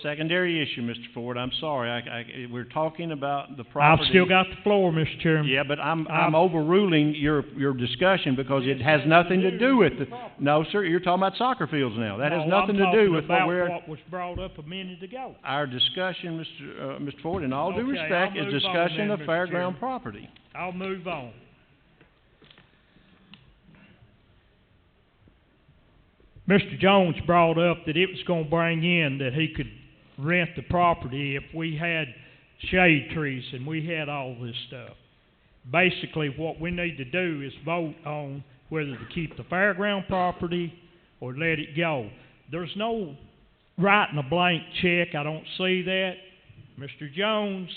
Secondary issue, Mr. Ford. I'm sorry. We're talking about the property. I've still got the floor, Mr. Chairman. Yeah, but I'm overruling your discussion because it has nothing to do with the. No, sir. You're talking about soccer fields now. That has nothing to do with what we're. What was brought up a minute ago. Our discussion, Mr. Ford, in all due Okay, respect, I'll is move discussion on then, of Mr. fairground Chairman. property. I'll move on. Mr. Jones brought up that it was going to bring in that he could rent the property if we had shade trees and we had all this stuff. Basically, what we need to do is vote on whether to keep the fairground property or let it go. There's no writing a blank check. I don't see that. Mr. Jones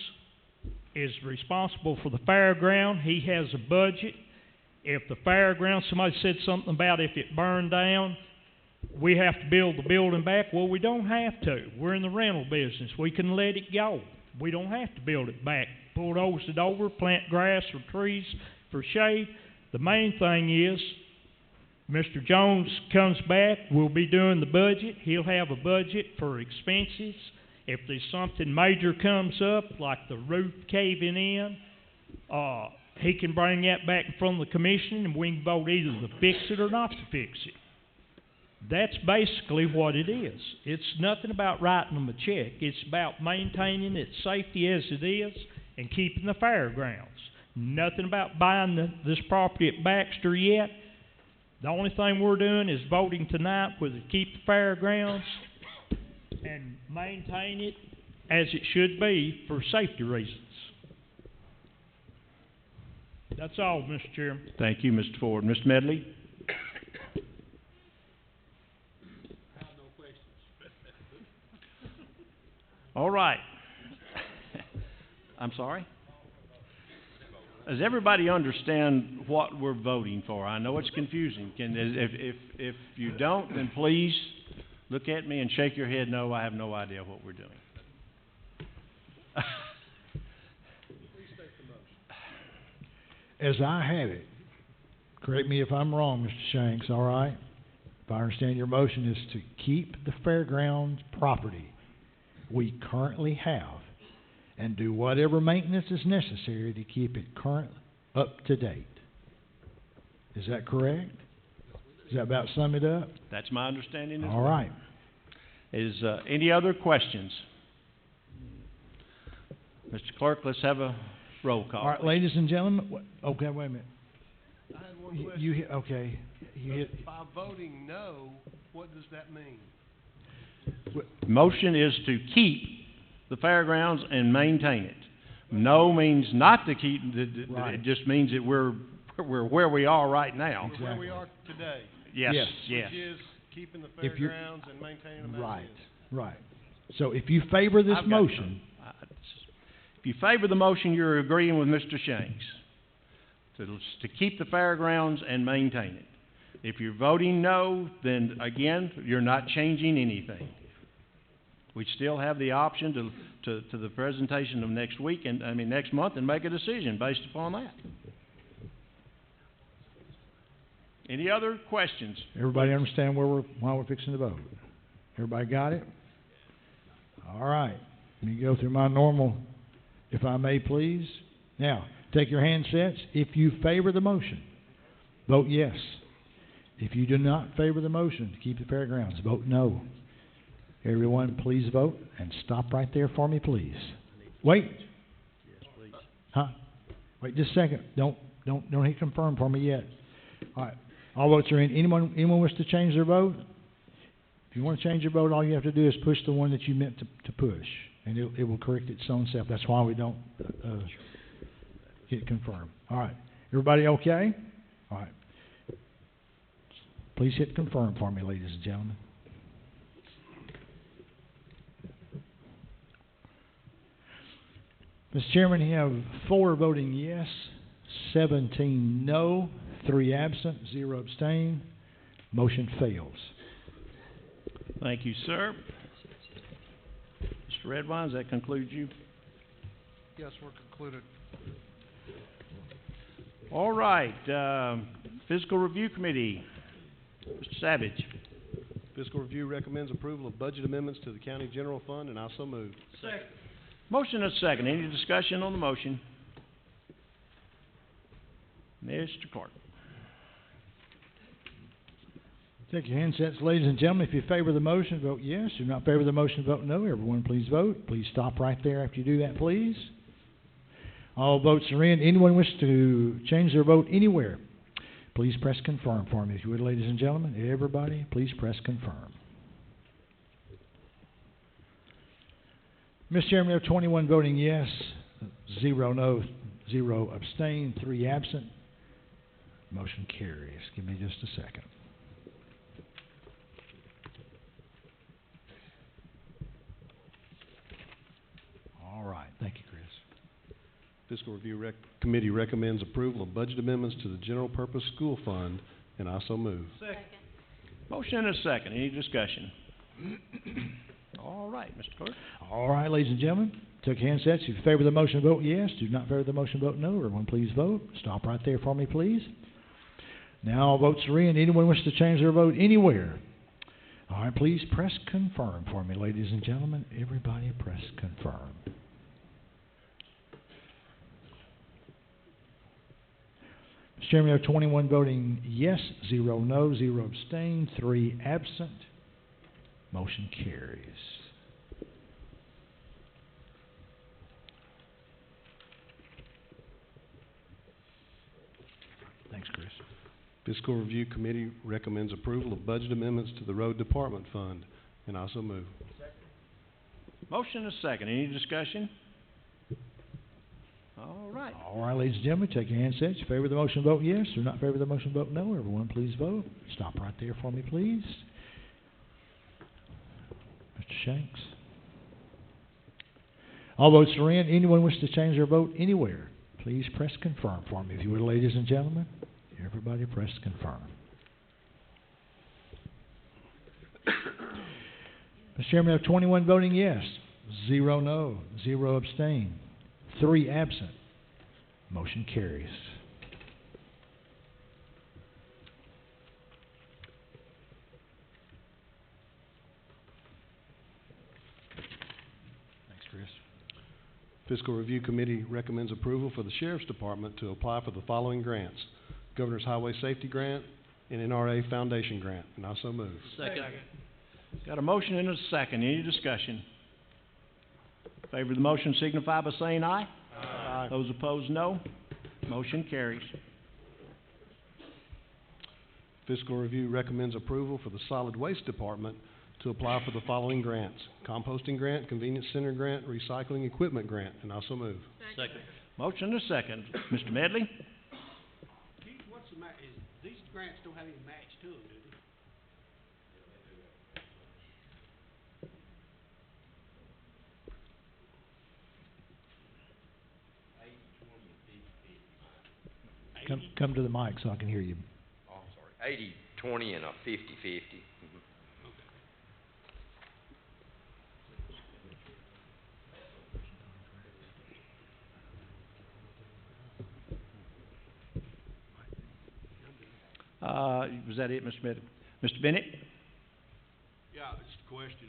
is responsible for the fairground. He has a budget. If the fairground, somebody said something about if it burned down, we have to build the building back. Well, we don't have to. We're in the rental business. We can let it go. We don't have to build it back. Bulldoze it over, plant grass or trees for shade. The main thing is, Mr. Jones comes back, we'll be doing the budget. He'll have a budget for expenses. If there's something major comes up, like the roof caving in, he can bring that back in front of the commission and we can vote either to fix it or not to fix it. That's basically what it is. It's nothing about writing them a check. It's about maintaining its safety as it is and keeping the fairgrounds. Nothing about buying this property at Baxter yet. The only thing we're doing is voting tonight whether to keep the fairgrounds and maintain it as it should be for safety reasons. That's all, Mr. Chairman. Thank you, Mr. Ford. Mr. Medley? All right. I'm sorry? Does everybody understand what we're voting for? I know it's confusing. If you don't, then please look at me and shake your head. No, I have no idea what we're doing. As I have it, correct me if I'm wrong, Mr. Shanks, all right? If I understand your motion is to keep the fairgrounds property we currently have and do whatever maintenance is necessary to keep it current, up to date. Is that correct? Does that about sum it up? That's my understanding as All well. right. Is any other questions? Mr. Clerk, let's have a roll call. All right, please. ladies and gentlemen, okay, wait a minute. I had one question. You hit, okay, you hit, By voting no, what does that mean? Motion is to keep the fairgrounds and maintain it. No means not to keep, Right. it just means that we're where we are right now. We're where we are today. Yes, Yes. yes. Which is keeping the If you're- fairgrounds and maintaining them as right, is. right. So if you favor this I've got motion, If you favor the motion, you're agreeing with Mr. Shanks to keep the fairgrounds and maintain it. If you're voting no, then again, you're not changing anything. We still have the option to the presentation of next week next month and make a decision based upon that. Any other questions? everybody understand why we're fixing to vote? Everybody got it? All right. Let me go through my normal, if I may please. Now, take your handsets. If you favor the motion, vote yes. If you do not favor the motion to keep the fairgrounds, vote no. Everyone, please vote and stop right there for me, please. Wait. Huh? Wait just a second. Don't hit confirm for me yet. All right. All votes are in. Anyone wish to change their vote? If you want to change your vote, all you have to do is push the one that you meant to push, and it will correct its own self. That's why we don't hit confirm. All right. Everybody okay? All right. Please hit confirm for me, ladies and gentlemen. Mr. Chairman, you have 4 voting yes, 17 no, 3 absent, 0 abstain. Motion fails. Thank you, sir. Mr. Redwine, does that conclude you? Yes, we're concluded. All right, Fiscal Review Committee, Mr. Savage. Fiscal Review recommends approval of budget amendments to the county general fund, and I so move. Second. Motion and a second. Any discussion on the motion? Mr. Clark. Take your handsets, ladies and gentlemen. If you favor the motion, vote yes. If you do not favor the motion, vote no. Everyone, please vote. Please stop right there after you do that, please. All votes are in. Anyone wish to change their vote anywhere, please press confirm for me. If you would, ladies and gentlemen, everybody, please press confirm. Mr. Chairman, we have 21 voting yes, 0 no, 0 abstain, 3 absent. Motion carries. Give me just a second. All right. Thank you, Chris. Fiscal Review Committee recommends approval of budget amendments to the general purpose school fund, and I so move. Second. Motion and a second. Any discussion? All right, Mr. Clerk. All right, ladies and gentlemen, take your handsets. If you favor the motion, vote yes. Do not favor the motion, vote no. Everyone, please vote. Stop right there for me, please. Now all votes are in. Anyone wish to change their vote anywhere? All right, please press confirm for me, ladies and gentlemen. Everybody press confirm. Mr. Chairman, we have 21 voting yes, 0 no, 0 abstain, 3 absent. Motion carries. Thanks, Chris. Fiscal Review Committee recommends approval of budget amendments to the road department fund, and I so move. Motion and a second. Any discussion? All right. All right, ladies and gentlemen, take your handsets. Favor the motion, vote yes. Do not favor the motion, vote no. Everyone, please vote. Stop right there for me, please. Mr. Shanks. All votes are in. Anyone wish to change their vote anywhere, please press confirm for me. If you would, ladies and gentlemen, everybody press confirm. Mr. Chairman, I have 21 voting yes, 0 no, 0 abstain, 3 absent. Motion carries. Thanks, Chris. Fiscal Review Committee recommends approval for the Sheriff's Department to apply for the following grants: Governor's Highway Safety Grant and NRA Foundation Grant, and I so move. Second. Got a motion and a second. Any discussion? Favor the motion signify by saying aye. Aye. Those opposed, no. Motion carries. Fiscal Review recommends approval for the Solid Waste Department to apply for the following grants: Composting Grant, Convenience Center Grant, Recycling Equipment Grant, and I so move. Second. Motion and a second. Mr. Medley? Keith, what's the these grants don't have any match to them, do they? Come to the mic so I can hear you. Oh, I'm sorry, 80-20 and a 50-50. Was that it, Mr. Medley? Mr. Bennett? Yeah, just a question,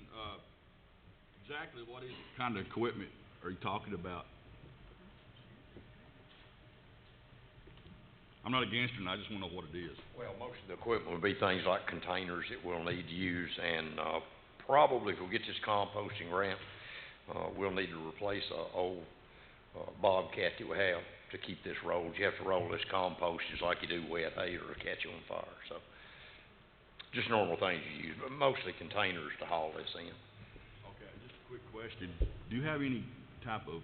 exactly what kind of equipment are you talking about? I'm not against it, I just wanna know what it is. Well, most of the equipment would be things like containers that we'll need to use, and probably if we get this composting grant, we'll need to replace an old bobcat that we have to keep this rolled. You have to roll this compost just like you do wet hay or catch it on fire, so just normal things you use, but mostly containers to haul this in. Okay, just a quick question, do you have any type of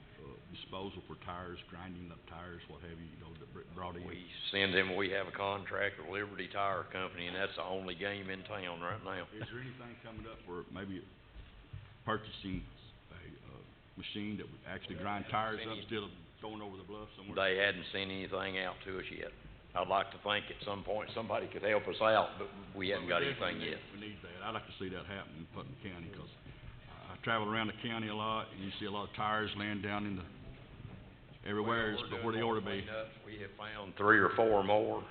disposal for tires, grinding up tires, what have you, brought in? We send them, we have a contract with Liberty Tire Company, and that's the only game in town right now. Is there anything coming up for maybe purchasing a, machine that would actually grind tires up instead of going over the bluff somewhere? They hadn't sent anything out to us yet. I'd like to think at some point somebody could help us out, but we haven't got anything yet. We need that. I'd like to see that happen in Putnam County, because I travel around the county a lot, and you see a lot of tires laying down in the everywhere, but where they ought to be. We have found 3 or 4 more,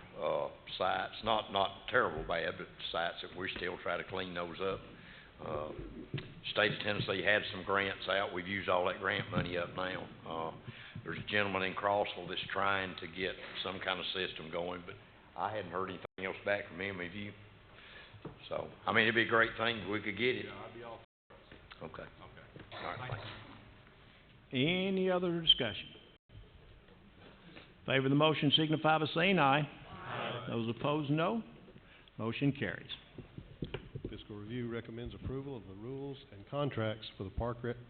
sites, not terrible bad, but sites that we still try to clean those up. State of Tennessee had some grants out. We've used all that grant money up now. There's a gentleman in Crossville that's trying to get some kind of system going, but I hadn't heard anything else back from him. Have you? So, I mean, it'd be a great thing if we could get it. Yeah, I'd be all for it. Okay. Okay. All right, thanks. Any other discussion? Favor of the motion signify by saying aye. Aye. Those opposed, no. Motion carries. Fiscal Review recommends approval of the rules and contracts for the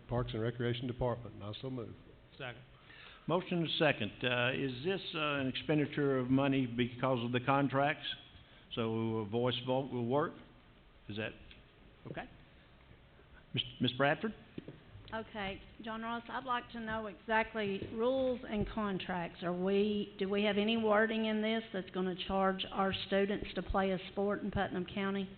Parks and Recreation Department, and I so move. Second. Motion and second. Is this an expenditure of money because of the contracts? So a voice vote will work? Is that okay? Ms. Bradford? Okay, John Ross, I'd like to know exactly rules and contracts. Do we have any wording in this that's gonna charge our students to play a sport in Putnam County?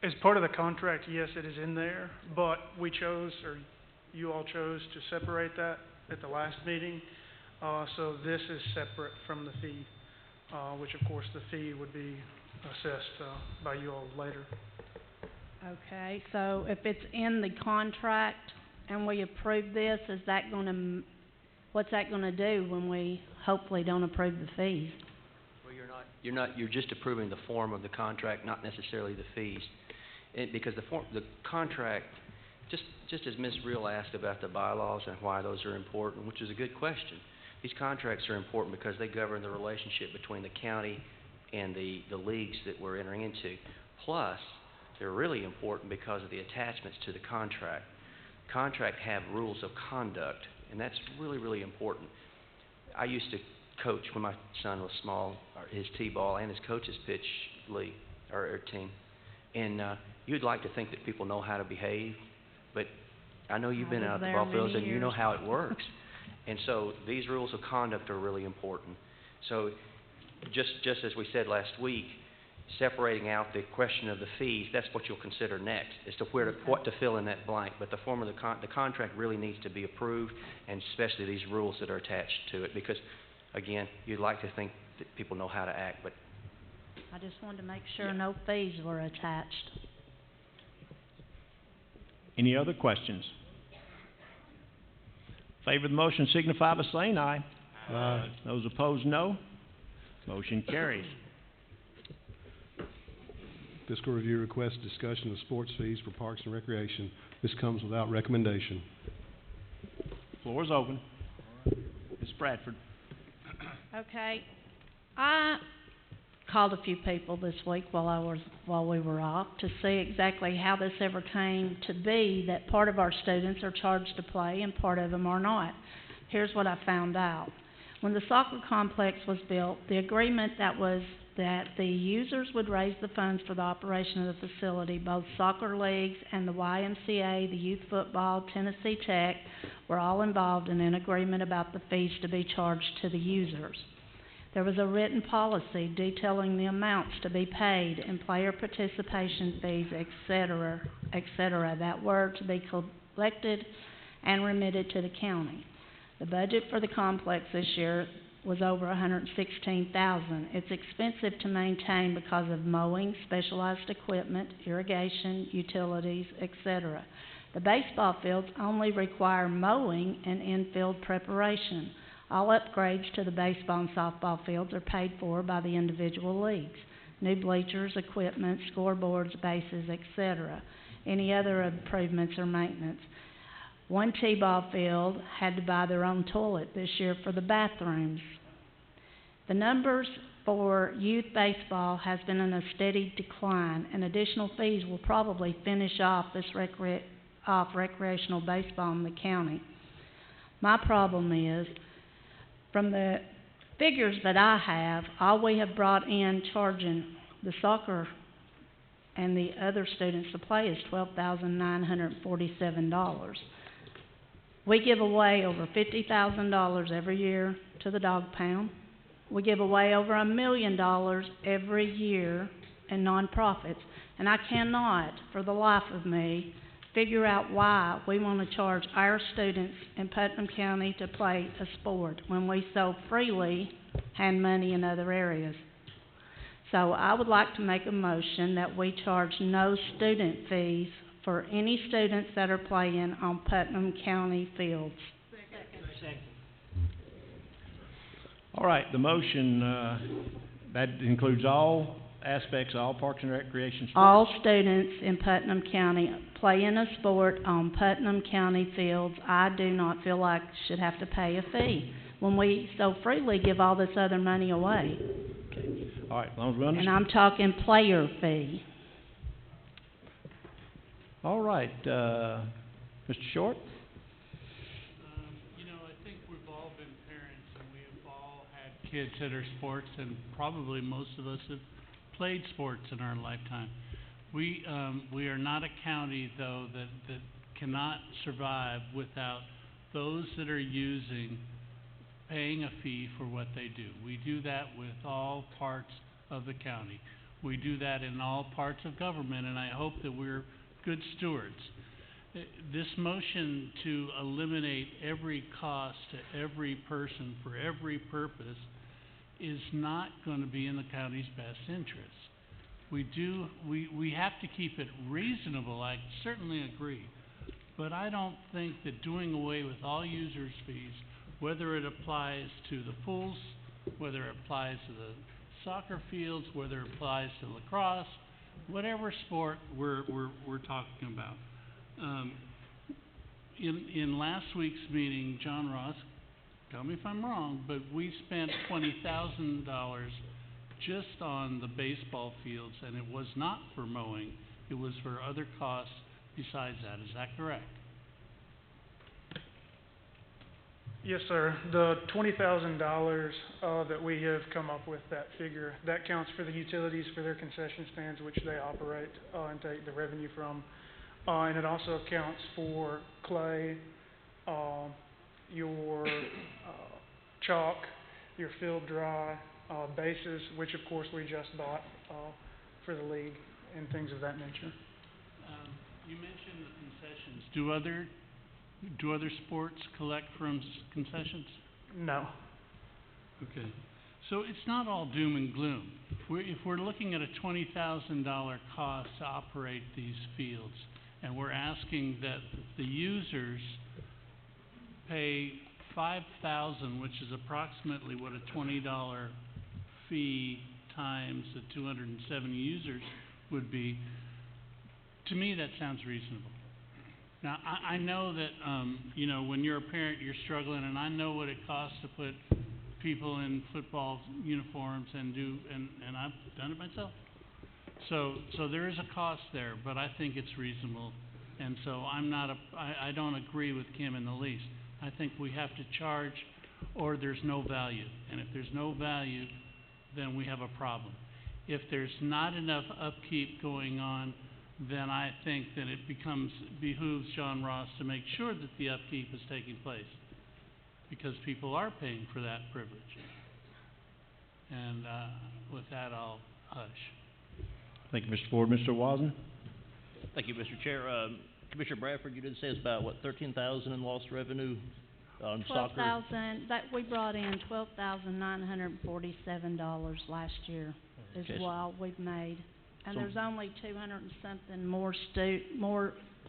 As part of the contract, yes, it is in there, but we chose, or you all chose to separate that at the last meeting. So this is separate from the fee, which of course the fee would be assessed, by you all later. Okay, so if it's in the contract and we approve this, is that what's that gonna do when we hopefully don't approve the fees? Well, you're just approving the form of the contract, not necessarily the fees. Because the contract, just as Ms. Reel asked about the bylaws and why those are important, which is a good question. These contracts are important because they govern the relationship between the county and the leagues that we're entering into. Plus, they're really important because of the attachments to the contract. Contract have rules of conduct, and that's really, really important. I used to coach when my son was small, his T-ball and his coach's pitch league, or team. And you'd like to think that people know how to behave, but I know you've been out at the ball fields and you know how it works. And so these rules of conduct are really important. So just as we said last week, separating out the question of the fees, that's what you'll consider next, as to what to fill in that blank. But the form of the contract really needs to be approved, and especially these rules that are attached to it, because, again, you'd like to think that people know how to act, but... I just wanted to make sure no fees were attached. Any other questions? Favor of the motion signify by saying aye. Aye. Those opposed, no. Motion carries. Fiscal Review requests discussion of sports fees for Parks and Recreation. This comes without recommendation. Floor is open. Ms. Bradford. Okay, I called a few people this week while we were off to see exactly how this ever came to be that part of our students are charged to play and part of them are not. Here's what I found out. When the soccer complex was built, the agreement was that the users would raise the funds for the operation of the facility. Both soccer leagues and the YMCA, the youth football, Tennessee Tech were all involved in an agreement about the fees to be charged to the users. There was a written policy detailing the amounts to be paid and player participation fees, etc., that were to be collected and remitted to the county. The budget for the complex this year was over $116,000. It's expensive to maintain because of mowing, specialized equipment, irrigation, utilities, etc. The baseball fields only require mowing and infield preparation. All upgrades to the baseball and softball fields are paid for by the individual leagues. New bleachers, equipment, scoreboards, bases, etc. Any other improvements or maintenance. One T-ball field had to buy their own toilet this year for the bathrooms. The numbers for youth baseball has been in a steady decline, and additional fees will probably finish off this recreational baseball in the county. My problem is, from the figures that I have, all we have brought in charging the soccer and the other students to play is $12,947. We give away over $50,000 every year to the dog pound. We give away over $1 million every year in nonprofits, and I cannot, for the life of me, figure out why we want to charge our students in Putnam County to play a sport when we so freely hand money in other areas. So I would like to make a motion that we charge no student fees for any students that are playing on Putnam County fields. Second. All right, the motion, that includes all aspects, all Parks and Recreation sports? All students in Putnam County playing a sport on Putnam County fields, I do not feel like should have to pay a fee when we so freely give all this other money away. Okay. All right, as long as we And understand. I'm talking player fee. All right, Mr. Short? You know, I think we've all been parents and we have all had kids that are sports, and probably most of us have played sports in our lifetime. We are not a county, though, that cannot survive without those that are using paying a fee for what they do. We do that with all parts of the county. We do that in all parts of government, and I hope that we're good stewards. This motion to eliminate every cost to every person for every purpose is not going to be in the county's best interest. We have to keep it reasonable, I certainly agree, but I don't think that doing away with all users' fees, whether it applies to the pools, whether it applies to the soccer fields, whether it applies to lacrosse, whatever sport we're talking about. In last week's meeting, John Ross, tell me if I'm wrong, but we spent $20,000 just on the baseball fields, and it was not for mowing, it was for other costs besides that. Is that correct? Yes, sir. The $20,000 that we have come up with, that figure, that counts for the utilities for their concession stands, which they operate and take the revenue from. And it also accounts for clay, your chalk, your field dry, bases, which of course we just bought for the league and things of that nature. You mentioned the concessions. Do other sports collect from concessions? No. Okay. So it's not all doom and gloom. If we're looking at a $20,000 cost to operate these fields, and we're asking that the users pay $5,000, which is approximately what a $20 fee times the 270 users would be, to me that sounds reasonable. Now, I know that, you know, when you're a parent, you're struggling, and I know what it costs to put people in football uniforms and I've done it myself. So there is a cost there, but I think it's reasonable, and so I don't agree with Kim in the least. I think we have to charge, or there's no value, and if there's no value, then we have a problem. If there's not enough upkeep going on, then I think that it behooves John Ross to make sure that the upkeep is taking place, because people are paying for that privilege. And with that, I'll hush. Thank you, Mr. Ford. Mr. Wasden? Thank you, Mr. Chair. Commissioner Bradford, you did say it's about, what, $13,000 in lost revenue on soccer? $12,000, that we brought in $12,947 last year is Okay, what we've made. And so- there's only 200 and something more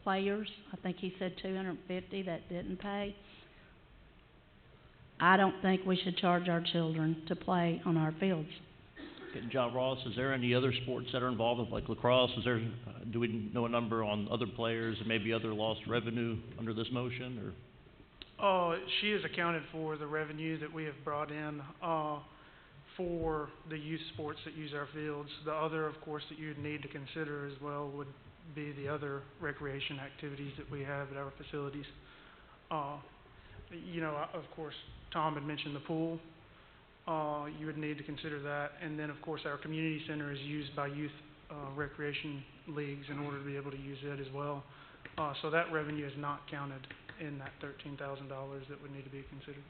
players, I think he said 250 that didn't pay. I don't think we should charge our children to play on our fields. Okay, John Ross, is there any other sports that are involved with, like lacrosse? Do we know a number on other players and maybe other lost revenue under this motion, or? She has accounted for the revenue that we have brought in for the youth sports that use our fields. The other, of course, that you'd need to consider as well would be the other recreation activities that we have at our facilities. you know, of course, Tom had mentioned the pool. You would need to consider that. And then, of course, our community center is used by youth recreation leagues in order to be able to use it as well. So that revenue is not counted in that $13,000 that would need to be considered.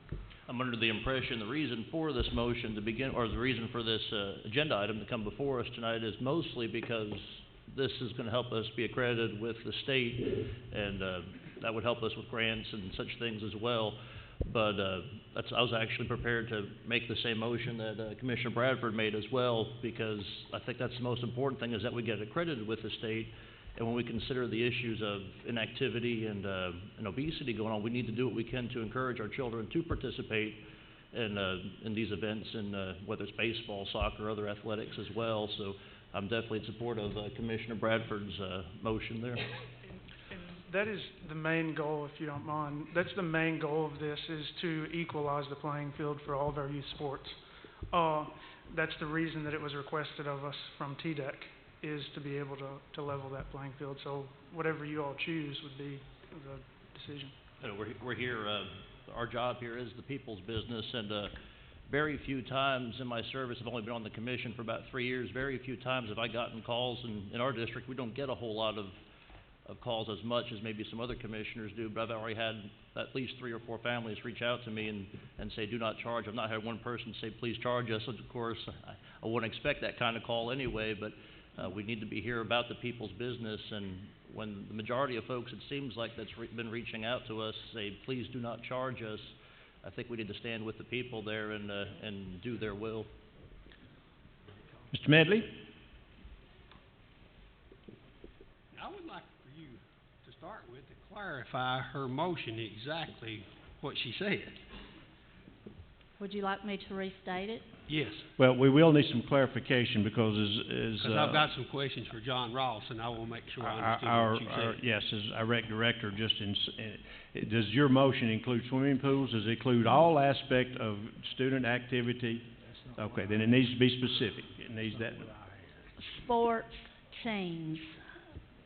I'm under the impression the reason for this motion to begin, or the reason for this agenda item to come before us tonight is mostly because this is going to help us be accredited with the state, and that would help us with grants and such things as well. But I was actually prepared to make the same motion that Commissioner Bradford made as well, because I think that's the most important thing, is that we get accredited with the state. And when we consider the issues of inactivity and obesity going on, we need to do what we can to encourage our children to participate in these events, and whether it's baseball, soccer, other athletics as well. So I'm definitely in support of Commissioner Bradford's motion there. And that is the main goal, if you don't mind. That's the main goal of this, is to equalize the playing field for all of our youth sports. That's the reason that it was requested of us from TDEC, is to be able to level that playing field. So whatever you all choose would be the decision. We're here, our job here is the people's business, and very few times in my service, I've only been on the commission for about 3 years, very few times have I gotten calls, in our district we don't get a whole lot of calls as much as maybe some other commissioners do, but I've already had at least 3 or 4 families reach out to me and say, do not charge. I've not had one person say, please charge us. Of course, I wouldn't expect that kind of call anyway, but we need to be here about the people's business, and when the majority of folks, it seems like that's been reaching out to us, say, please do not charge us, I think we need to stand with the people there and do their will. Mr. Medley? I would like for you to start with to clarify her motion exactly what she said. Would you like me to restate it? Yes. Well, we will need some clarification because Because I've got some questions for John Ross, and I will make sure I understand what you said. yes, as our rec director, does your motion include swimming pools? Does it include all aspect of student activity? Okay, then it needs to be specific. It needs that. Sports teams,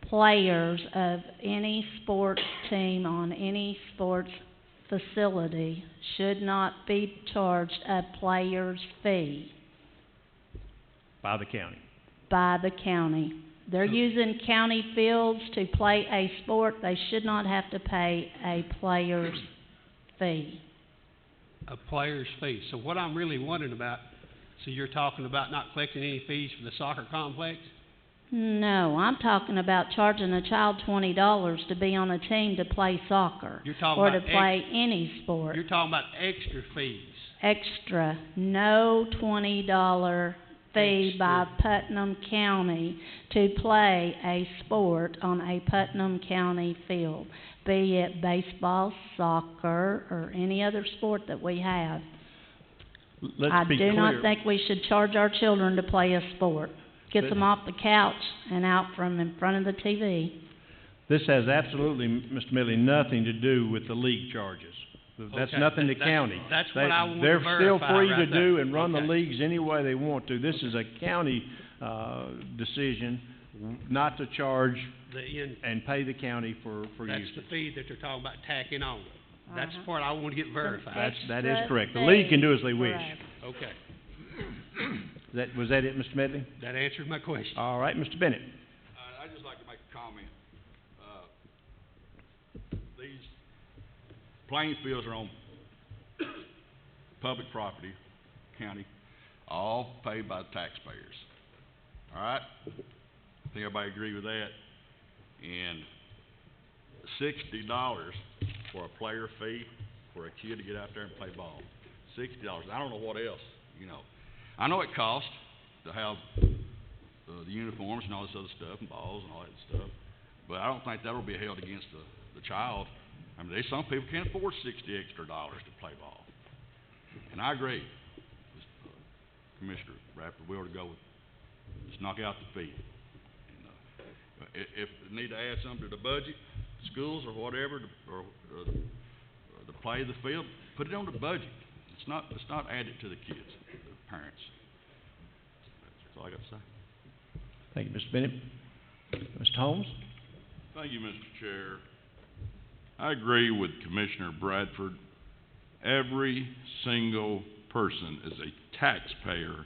players of any sports team on any sports facility should not be charged a player's fee. By the county. By the county. They're using county fields to play a sport. They should not have to pay a player's fee. A player's fee. So what I'm really wondering about, so you're talking about not collecting any fees for the soccer complex? No, I'm talking about charging a child $20 to be on a team to play soccer or to play any sport. You're talking about extra fees. Extra, no $20 fee by Putnam County to play a sport on a Putnam County field, be it baseball, soccer, or any other sport that we have. I do not think we should charge our children to play a sport. Gets them off the couch and out from in front of the TV. This has absolutely, Mr. Medley, nothing to do with the league charges. That's nothing to county. That's what I want to They're still verify free right to there. do and run the leagues any way they want to. This is a county decision not to charge and pay the county for That's usage. the fee that they're talking about tacking on. That's the part I want to get verified. That is correct. The league can do as they wish. Okay. Was that it, Mr. Medley? That answers my question. All right, Mr. Bennett. I'd just like to make a comment. These playing fields are on public property, county, all paid by the taxpayers. All right? I think everybody agree with that. And $60 for a player fee for a kid to get out there and play ball. $60. I don't know what else, you know. I know it costs to have the uniforms and all this other stuff and balls and all that stuff, but I don't think that'll be held against the child. I mean, some people can't afford $60 extra to play ball. And I agree with Commissioner Bradford. We ought to go with, just knock out the fee. And, if they need to add something to the budget, schools or whatever, to play the field, put it on the budget. Let's not add it to the kids, the parents. That's all I got to say. Thank you, Mr. Bennett. Mr. Holmes? Thank you, Mr. Chair. I agree with Commissioner Bradford Every single person is a taxpayer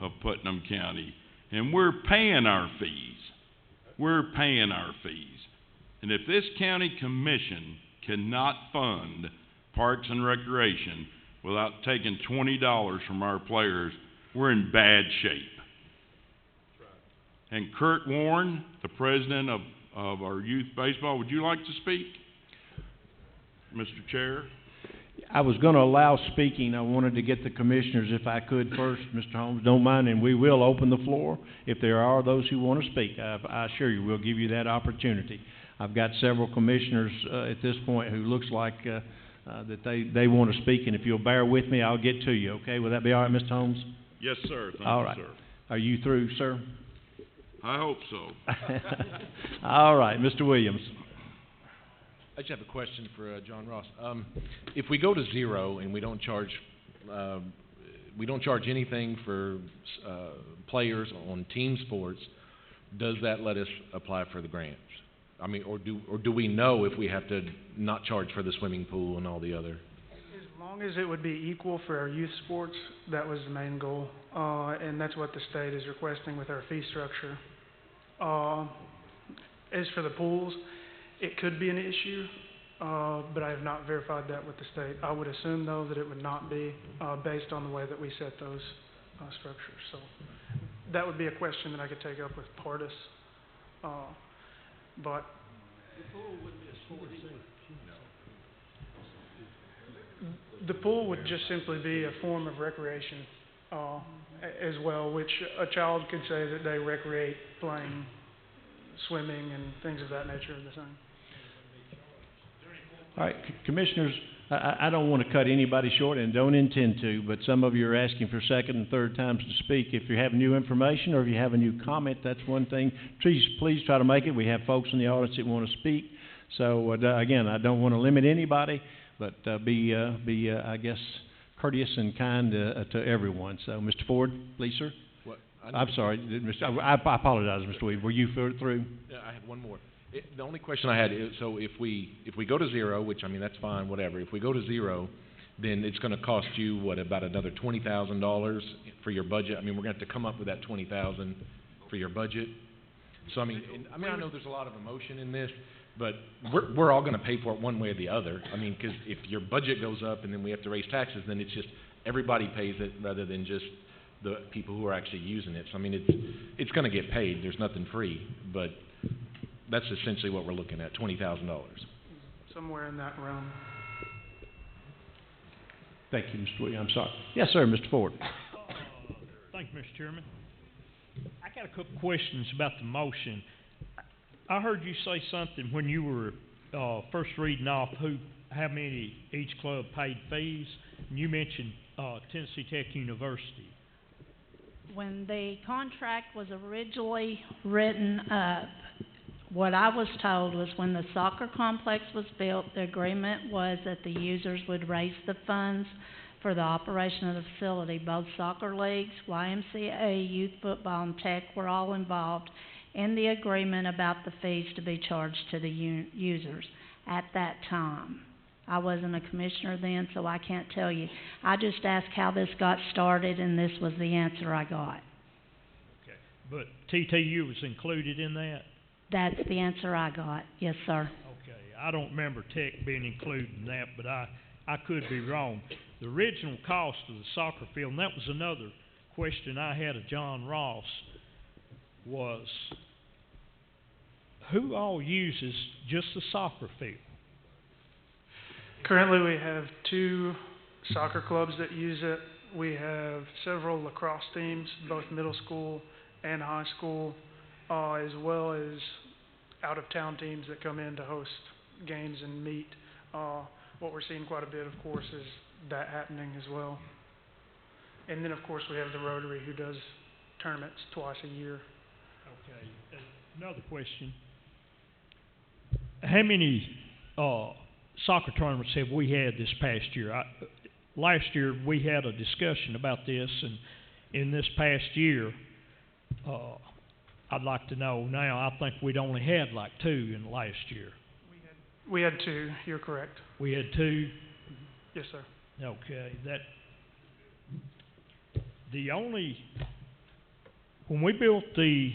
of Putnam County, and we're paying our fees. We're paying our fees. And if this county commission cannot fund Parks and Recreation without taking $20 from our players, we're in bad shape. And Kurt Warren, the president of our youth baseball, would you like to speak, Mr. Chair? I was going to allow speaking. I wanted to get the commissioners, if I could first, Mr. Holmes, don't mind, and we will open the floor if there are those who want to speak. I assure you, we'll give you that opportunity. I've got several commissioners at this point who looks like that they want to speak, and if you'll bear with me, I'll get to you, okay? Will that be all right, Mr. Holmes? Yes, sir. Thank all you, right. sir. Are you through, sir? I hope so. All right, Mr. Williams. I just have a question for John Ross. If we go to zero and we don't charge anything for players on team sports, does that let us apply for the grants? I mean, or do we know if we have to not charge for the swimming pool and all the other? As long as it would be equal for our youth sports, that was the main goal, and that's what the state is requesting with our fee structure. As for the pools, it could be an issue, but I have not verified that with the state. I would assume, though, that it would not be based on the way that we set those structures. So that would be a question that I could take up with Pardis. But the pool wouldn't be a sport either. The pool would just simply be a form of recreation as well, which a child could say that they recreate playing swimming and things of that nature are the same. All right, commissioners, I don't want to cut anybody short and don't intend to, but some of you are asking for second and third times to speak. If you have new information or if you have a new comment, that's one thing. Please try to make it. We have folks in the audience that want to speak. So, again, I don't want to limit anybody, but be I guess, courteous and kind to everyone. So, Mr. Ford, please, sir. What? I'm sorry, I apologize, Mr. Weed. Were you through? Yeah, I had one more. The only question I had is, so if we go to zero, which, I mean, that's fine, whatever. If we go to zero, then it's going to cost you, what, about another $20,000 for your budget? I mean, we're going to have to come up with that $20,000 for your budget. So, I mean, I know there's a lot of emotion in this, but we're all going to pay for it one way or the other. I mean, because if your budget goes up and then we have to raise taxes, then it's just everybody pays it rather than just the people who are actually using it. So, I mean, it's going to get paid. There's nothing free, but that's essentially what we're looking at, $20,000. Somewhere in that realm. Thank you, Mr. Williams. I'm sorry. Yes, sir, Mr. Ford. Thank you, Mr. Chairman. I got a couple questions about the motion. I heard you say something when you were first reading off how many each club paid fees, and you mentioned Tennessee Tech University. When the contract was originally written up, what I was told was when the soccer complex was built, the agreement was that the users would raise the funds for the operation of the facility. Both soccer leagues, YMCA, youth football, and Tech were all involved in the agreement about the fees to be charged to the users at that time. I wasn't a commissioner then, so I can't tell you. I just asked how this got started, and this was the answer I got. Okay, but TTU was included in that? That's the answer I got, yes, sir. Okay, I don't remember Tech being included in that, but I could be wrong. The original cost of the soccer field, and that was another question I had of John Ross, was who all uses just the soccer field? Currently, we have 2 soccer clubs that use it. We have several lacrosse teams, both middle school and high school, as well as out-of-town teams that come in to host games and meet. What we're seeing quite a bit, of course, is that happening as well. And then, of course, we have the Rotary, who does tournaments twice a year. Okay, another question. How many soccer tournaments have we had this past year? Last year we had a discussion about this, and in this past year, I'd like to know now. I think we'd only had like 2 in the last year. We had 2, you're correct. We had 2? Yes, sir. Okay, when we built the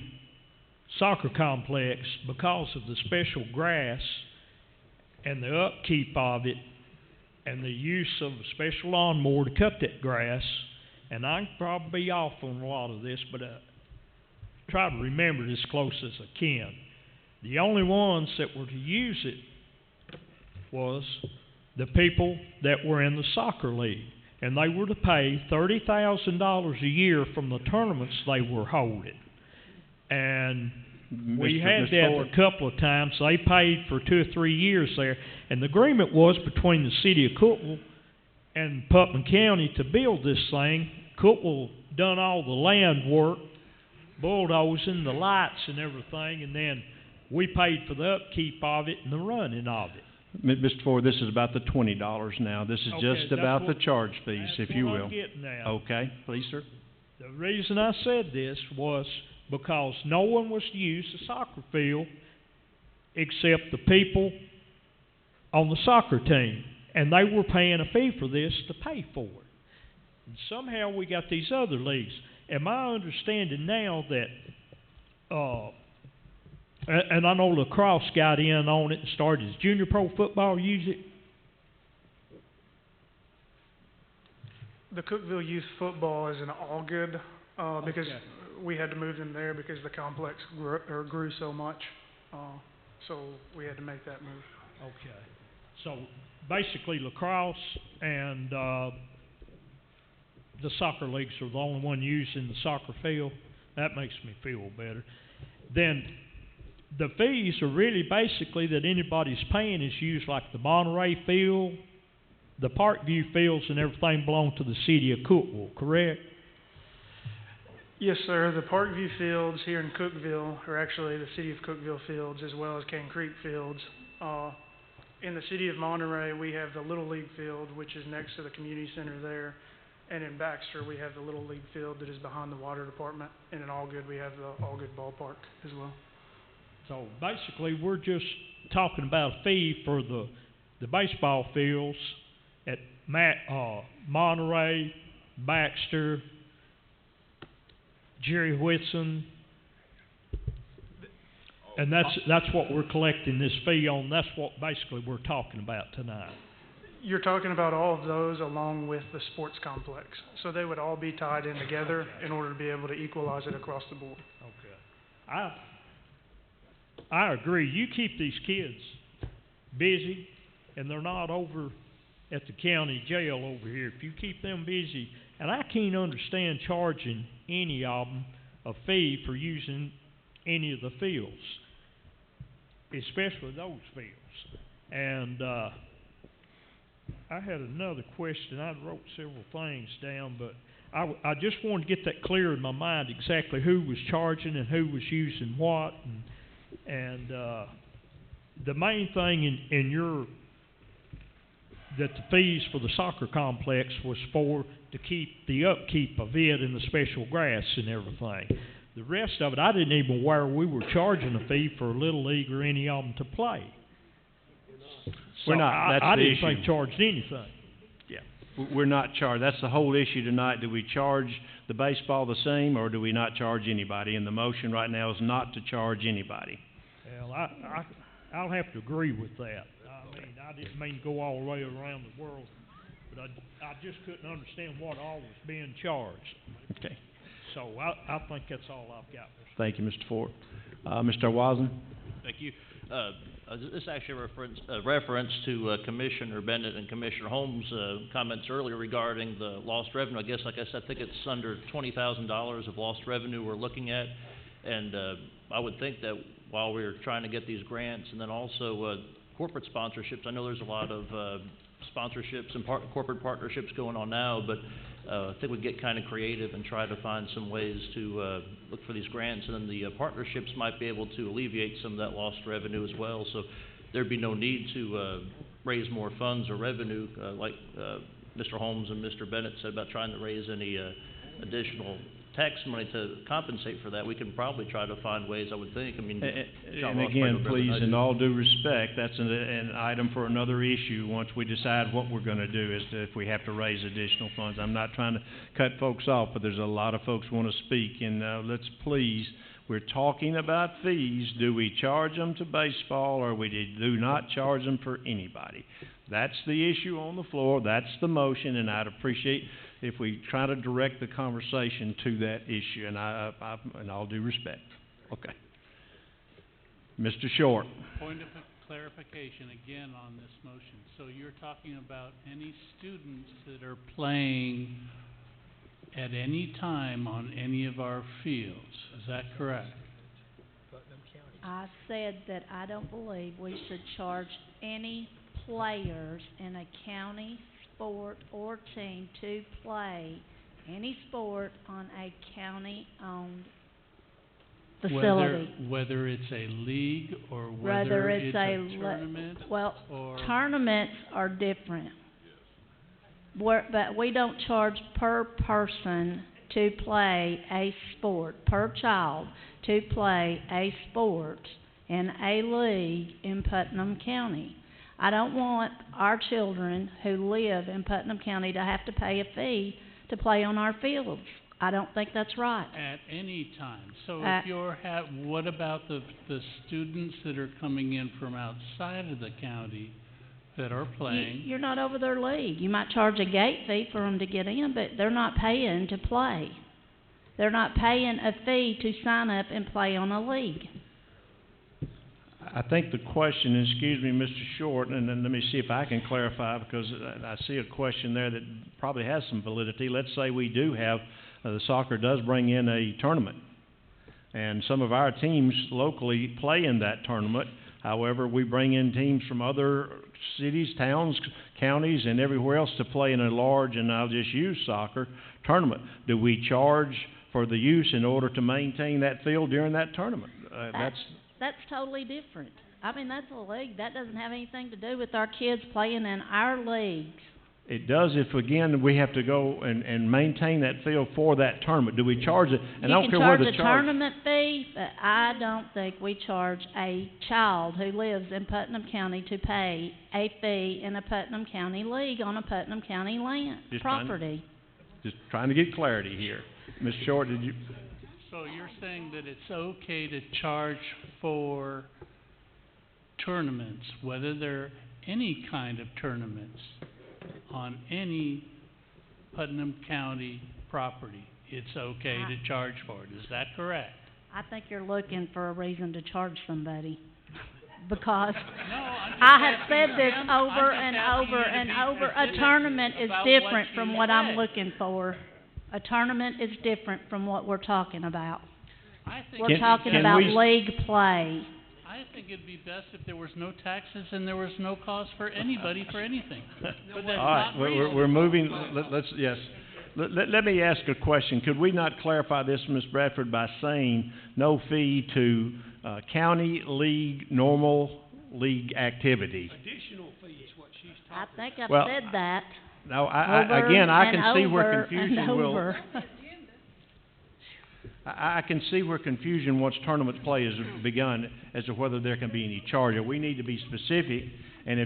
soccer complex, because of the special grass and the upkeep of it and the use of a special lawnmower to cut that grass, and I can probably be off on a lot of this, but try to remember it as close as I can. The only ones that were to use it was the people that were in the soccer league, and they were to pay $30,000 a year from the tournaments they were holding. And we had that a couple of times. They paid for 2 or 3 years there, and the agreement was between the city of Cookeville and Putnam County to build this thing. Cookeville done all the land work, bulldozing, the lights and everything, and then we paid for the upkeep of it and the running of it. Mr. Ford, this is about the $20 now. This is Okay, just that's about the what- charge fees, if you That's what will. I'm getting at. Okay, please, sir. The reason I said this was because no one was to use the soccer field except the people on the soccer team, and they were paying a fee for this to pay for it. And somehow we got these other leagues. Am I understanding now that, and I know lacrosse got in on it and started, does junior pro football use it? The Cookeville Youth Football is in Allgood, because Okay. we had to move them there because the complex grew so much. So we had to make that move. Okay. So basically lacrosse and the soccer leagues are the only one using the soccer field. That makes me feel better. Then the fees are really basically that anybody's paying is used like the Monterey field, the Parkview fields and everything belong to the city of Cookeville, correct? Yes, sir. The Parkview fields here in Cookeville are actually the city of Cookeville fields as well as Cane Creek fields. In the city of Monterey, we have the Little League field, which is next to the community center there. And in Baxter, we have the Little League field that is behind the water department. And in Allgood, we have the Allgood ballpark as well. So basically, we're just talking about a fee for the baseball fields at Monterey, Baxter, Jerry Whitson, and that's what we're collecting this fee on. That's what basically we're talking about tonight. You're talking about all of those along with the sports complex. So they would all be tied in together in order to be able to equalize it across the board. Okay. I agree. You keep these kids busy, and they're not over at the county jail over here. If you keep them busy, and I can't understand charging any of them a fee for using any of the fields, especially those fields. And I had another question. I wrote several things down, but I just wanted to get that clear in my mind exactly who was charging and who was using what. And the main thing in your that the fees for the soccer complex was for to keep the upkeep of it and the special grass and everything. The rest of it, I didn't even aware we were charging a fee for a Little League or any of them to play. We're not. That's I the didn't issue. think charged anything. We're not charged. That's the whole issue tonight. Do we charge the baseball the same, or do we not charge anybody? And the motion right now is not to charge anybody. Well, I'll have to agree with that. I mean, I didn't mean to go all the way around the world, but I just couldn't understand what all was being charged. Okay. So I think that's all I've got. Thank you, Mr. Ford. Mr. Wiseman? Thank you. This is actually a reference to Commissioner Bennett and Commissioner Holmes' comments earlier regarding the lost revenue. I guess, like I said, I think it's under $20,000 of lost revenue we're looking at. And I would think that while we're trying to get these grants and then also corporate sponsorships, I know there's a lot of sponsorships and corporate partnerships going on now, but I think we'd get kind of creative and try to find some ways to look for these grants, and then the partnerships might be able to alleviate some of that lost revenue as well, so there'd be no need to raise more funds or revenue, like Mr. Holmes and Mr. Bennett said about trying to raise any additional tax money to compensate for that, we can probably try to find ways, I would think. I mean, John And Ross probably again, know better than please, I do. in all due respect, that's an item for another issue, once we decide what we're gonna do, as to if we have to raise additional funds. I'm not trying to cut folks off, but there's a lot of folks who wanna speak, and, let's please, we're talking about fees. Do we charge them to baseball, or we do not charge them for anybody? That's the issue on the floor, that's the motion, and I'd appreciate if we try to direct the conversation to that issue, and in all due respect. Okay. Mr. Short. Point of clarification again on this motion. So you're talking about any students that are playing at any time on any of our fields. Is that correct? I said that I don't believe we should charge any players in a county sport or team to play any sport on a county-owned facility. Whether it's a league or Whether whether it's it's a tournament well, or... tournaments are different. But we don't charge per person to play a sport, per child to play a sport in a league in Putnam County. I don't want our children who live in Putnam County to have to pay a fee to play on our fields. I don't think that's right. At any time. So if what about the students that are coming in from outside of the county that are playing? You're not over their league. You might charge a gate fee for them to get in, but they're not paying to play. They're not paying a fee to sign up and play on a league. I think the question, and excuse me, Mr. Short, and then let me see if I can clarify, because I see a question there that probably has some validity. Let's say we do have, the soccer does bring in a tournament, and some of our teams locally play in that tournament. However, we bring in teams from other cities, towns, counties, and everywhere else to play in a large, and I'll just use soccer, tournament. Do we charge for the use in order to maintain that field during that tournament? That's totally different. I mean, that's a league. That doesn't have anything to do with our kids playing in our leagues. It does if, again, we have to go and maintain that field for that tournament. Do we charge it? And I don't care where the You can charge a tournament fee, but I don't think we charge a child who lives in Putnam County to pay a fee in a Putnam County league on a Putnam County land property. Just trying to get clarity here. Ms. Short, did you? So you're saying that it's okay to charge for tournaments, whether they're any kind of tournaments, on any Putnam County property, it's okay to charge for it. Is that correct? I think you're looking for a reason to charge somebody. Because I have said this over and over and over. A tournament is different from what I'm looking for. A tournament is different from what we're talking about. We're talking about league play. I think it'd be best if there was no taxes and there was no cost for anybody for anything. But that's all right, we're moving. Let me ask a question. Could we not clarify this, Ms. Bradford, by saying no fee to county league, normal league activity? Additional fees, what she's I talking think I've Well, said that. No, I can see where confusion will. I can see where confusion once tournament play has begun as to whether there can be any charge. We need to be specific, and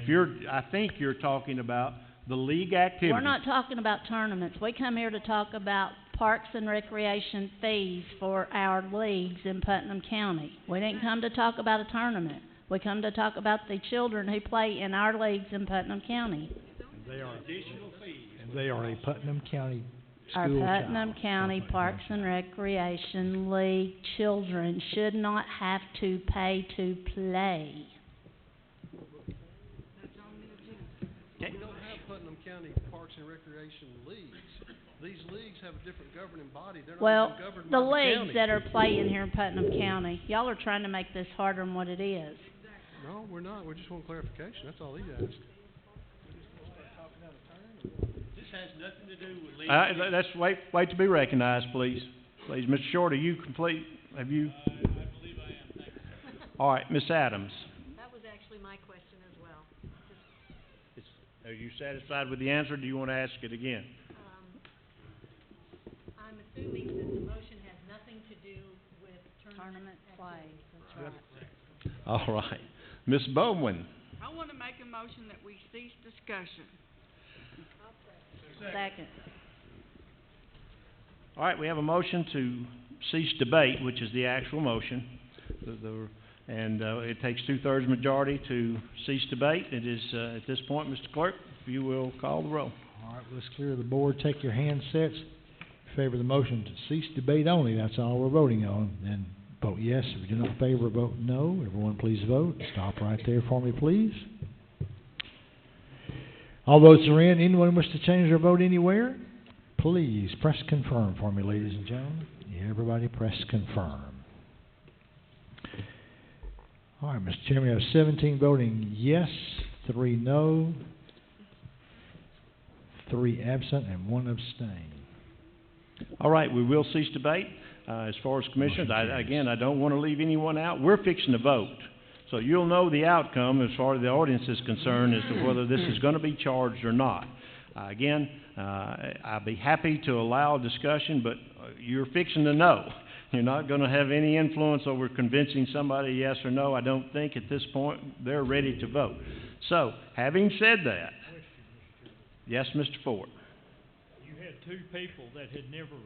I think you're talking about the league activity. We're not talking about tournaments. We come here to talk about parks and recreation fees for our leagues in Putnam County. We didn't come to talk about a tournament. We come to talk about the children who play in our leagues in Putnam County. They are additional fees. And they are a Putnam County Our school Putnam child. County Parks and Recreation League children should not have to pay to play. We don't have Putnam County Parks and Recreation leagues. These leagues have a different governing body. They're not Well, even governed the by the leagues county. that are playing here in Putnam County, y'all are trying to make this harder than what it is. No, we're not. We just want clarification. That's all he asked. This has nothing to do with legal. Let's wait to be recognized, please. Please, Mr. Short, are you complete? Have you? I believe I am, thank you. All right, Ms. Adams. That was actually my question as well. Are you satisfied with the answer? Do you want to ask it again? I'm assuming that the motion tournament play, that's right. All right. Ms. Bowman? I want to make a motion that we cease discussion. Second. All right, we have a motion to cease debate, which is the actual motion. It takes two-thirds majority to cease debate. It is, at this point, Mr. Clerk, if you will call the roll. All right, let's clear the board. Take your handsets. In favor of the motion to cease debate only, that's all we're voting on. Then vote yes. If you're not in favor, vote no. Everyone please vote. Stop right there for me, please. All votes are in. Anyone wish to change their vote anywhere? Please press confirm for me, ladies and gentlemen. Everybody press confirm. All right, Mr. Chairman, we have 17 voting yes, 3 no, 3 absent, and 1 abstain. All right, we will cease debate. As far as commissioners, I don't want to leave anyone out. We're fixing to vote. So you'll know the outcome as far as the audience is concerned as to whether this is going to be charged or not. I'd be happy to allow discussion, but you're fixing to know. You're not going to have any influence over convincing somebody yes or no. I don't think at this point they're ready to vote. So, having said that, yes, Mr. Ford. You had two people that had never,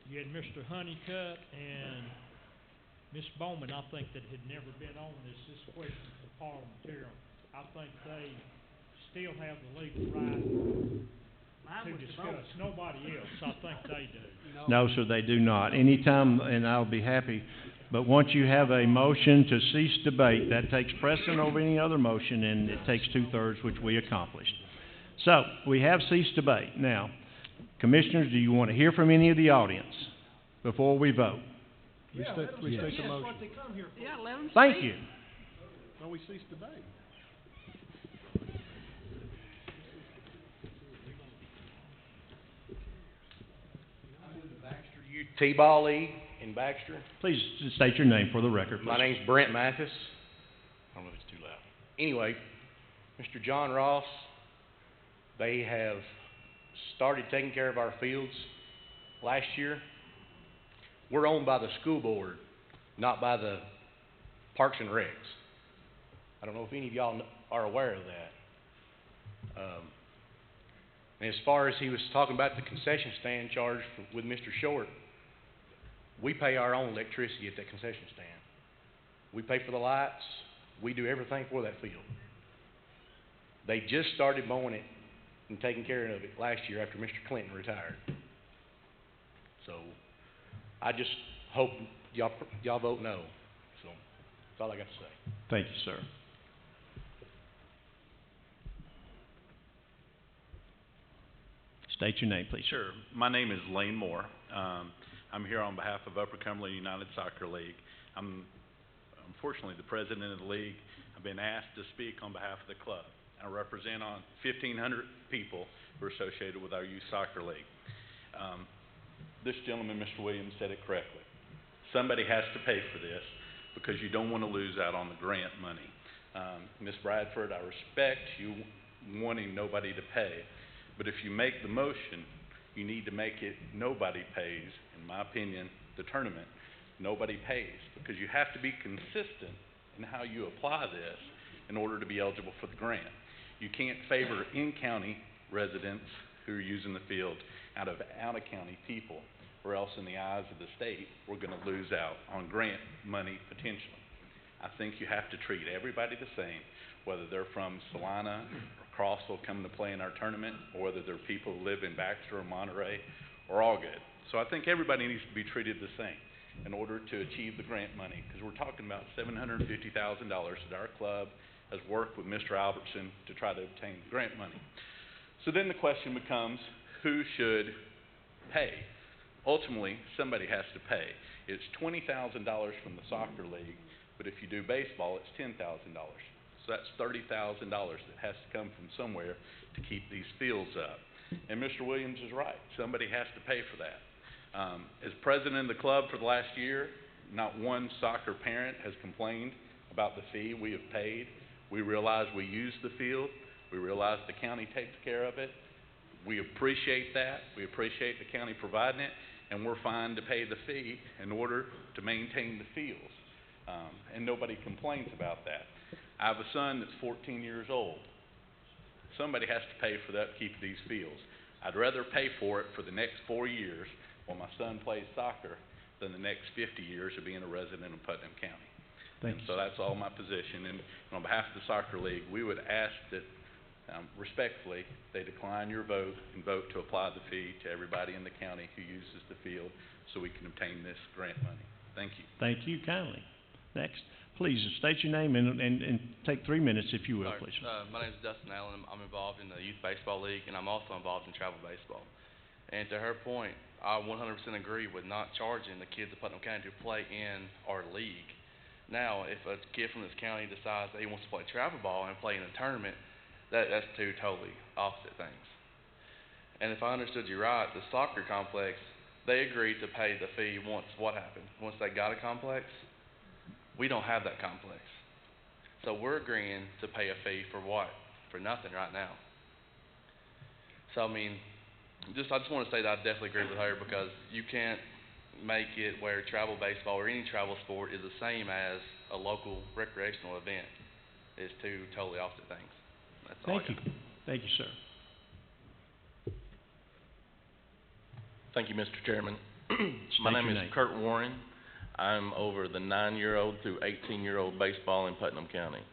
you had Mr. Honeycutt and Ms. Bowman, I think, that had never been on this question for parliamentarian. I think they still have the legal right to discuss. Nobody else, I think they do. No, sir, they do not. Anytime, and I'll be happy, but once you have a motion to cease debate, that takes precedent over any other motion, and it takes two-thirds, which we accomplished. So, we have ceased debate. Now, commissioners, do you want to hear from any of the audience before we vote? Restate the motion. Yeah, let them Thank speak. you. No, we cease debate. T-ball league in Baxter. Please state your name for the record, please. My name's Brent Mathis. I don't know if it's too loud. Anyway, Mr. John Ross, they have started taking care of our fields last year. We're owned by the school board, not by the Parks and Recs. I don't know if any of y'all are aware of that. And as far as he was talking about the concession stand charge with Mr. Short, we pay our own electricity at that concession stand. We pay for the lights. We do everything for that field. They just started mowing it and taking care of it last year after Mr. Clinton retired. So I just hope y'all vote no. So that's all I got to say. Thank you, sir. State your name, please. Sure. My name is Lane Moore. I'm here on behalf of Upper Cumberland United Soccer League. I'm unfortunately the president of the league. I've been asked to speak on behalf of the club. I represent 1,500 people who are associated with our youth soccer league. This gentleman, Mr. Williams, said it correctly. Somebody has to pay for this because you don't want to lose out on the grant money. Ms. Bradford, I respect you wanting nobody to pay, but if you make the motion, you need to make it nobody pays. In my opinion, the tournament, nobody pays, because you have to be consistent in how you apply this in order to be eligible for the grant. You can't favor in-county residents who are using the field out of out-of-county people, or else in the eyes of the state, we're going to lose out on grant money potentially. I think you have to treat everybody the same, whether they're from Salina or Crossville coming to play in our tournament, or whether they're people who live in Baxter or Monterey, or all good. So I think everybody needs to be treated the same in order to achieve the grant money, because we're talking about $750,000 that our club has worked with Mr. Albertson to try to obtain the grant money. So then the question becomes, who should pay? Ultimately, somebody has to pay. It's $20,000 from the soccer league, but if you do baseball, it's $10,000. So that's $30,000 that has to come from somewhere to keep these fields up. And Mr. Williams is right. Somebody has to pay for that. As president of the club for the last year, not one soccer parent has complained about the fee we have paid. We realize we use the field. We realize the county takes care of it. We appreciate that. We appreciate the county providing it. and we're fine to pay the fee in order to maintain the fields. And nobody complains about that. I have a son that's 14 years old. Somebody has to pay for the upkeep of these fields. I'd rather pay for it for the next 4 years while my son plays soccer than the next 50 years of being a resident of Putnam County. So that's all my position. And on behalf of the soccer league, we would ask that respectfully, they decline your vote and vote to apply the fee to everybody in the county who uses the field so we can obtain this grant money. Thank you. Thank you kindly. Next, please state your name and take 3 minutes if you will, please. My name is Dustin Allen. I'm involved in the Youth Baseball League, and I'm also involved in travel baseball. And to her point, I 100% agree with not charging the kids of Putnam County to play in our league. Now, if a kid from this county decides that he wants to play travel ball and play in a tournament, that's two totally opposite things. And if I understood you right, the soccer complex, they agreed to pay the fee once what happened? Once they got a complex? We don't have that complex. So we're agreeing to pay a fee for what? For nothing right now. So I mean, I just want to say that I definitely agree with her, because you can't make it where travel baseball or any travel sport is the same as a local recreational event. It's two totally opposite things. That's all I got. Thank you, sir. Thank you, Mr. Chairman. State My name your is Kurt Warren. I'm over the 9-year-old through 18-year-old baseball in Putnam County.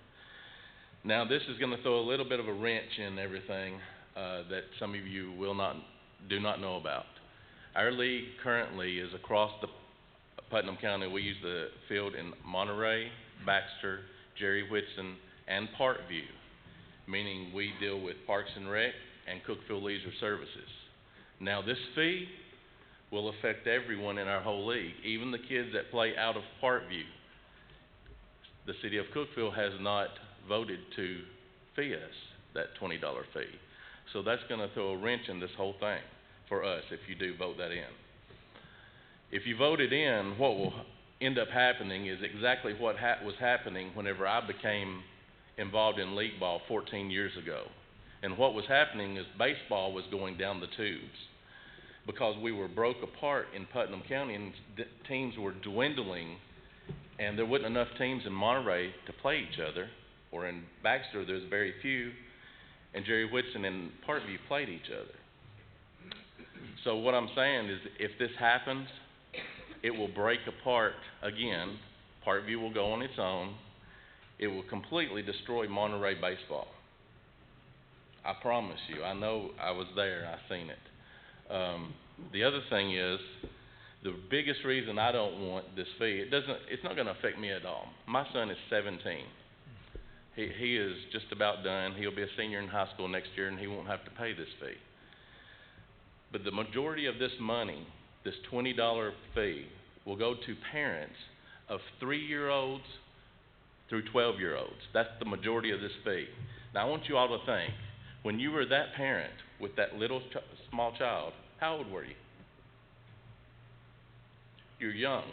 Now, this is going to throw a little bit of a wrench in everything that some of you do not know about. Our league currently is across the Putnam County. We use the field in Monterey, Baxter, Jerry Whitson, and Parkview, meaning we deal with Parks and Rec and Cookeville Leisure Services. Now, this fee will affect everyone in our whole league, even the kids that play out of Parkview. The city of Cookeville has not voted to fee us that $20 fee. So that's going to throw a wrench in this whole thing for us if you do vote that in. If you vote it in, what will end up happening is exactly what was happening whenever I became involved in league ball 14 years ago. And what was happening is baseball was going down the tubes, because we were broke apart in Putnam County and teams were dwindling, and there wasn't enough teams in Monterey to play each other, or in Baxter there's very few, and Jerry Whitson and Parkview played each other. So what I'm saying is, if this happens, it will break apart again. Parkview will go on its own. It will completely destroy Monterey baseball. I promise you. I know, I was there, I seen it. The other thing is, the biggest reason I don't want this fee, it's not going to affect me at all. My son is 17. He is just about done. He'll be a senior in high school next year, and he won't have to pay this fee. But the majority of this money, this $20 fee, will go to parents of 3-year-olds through 12-year-olds. That's the majority of this fee. Now, I want you all to think, when you were that parent with that little small child, how old were you? You're young.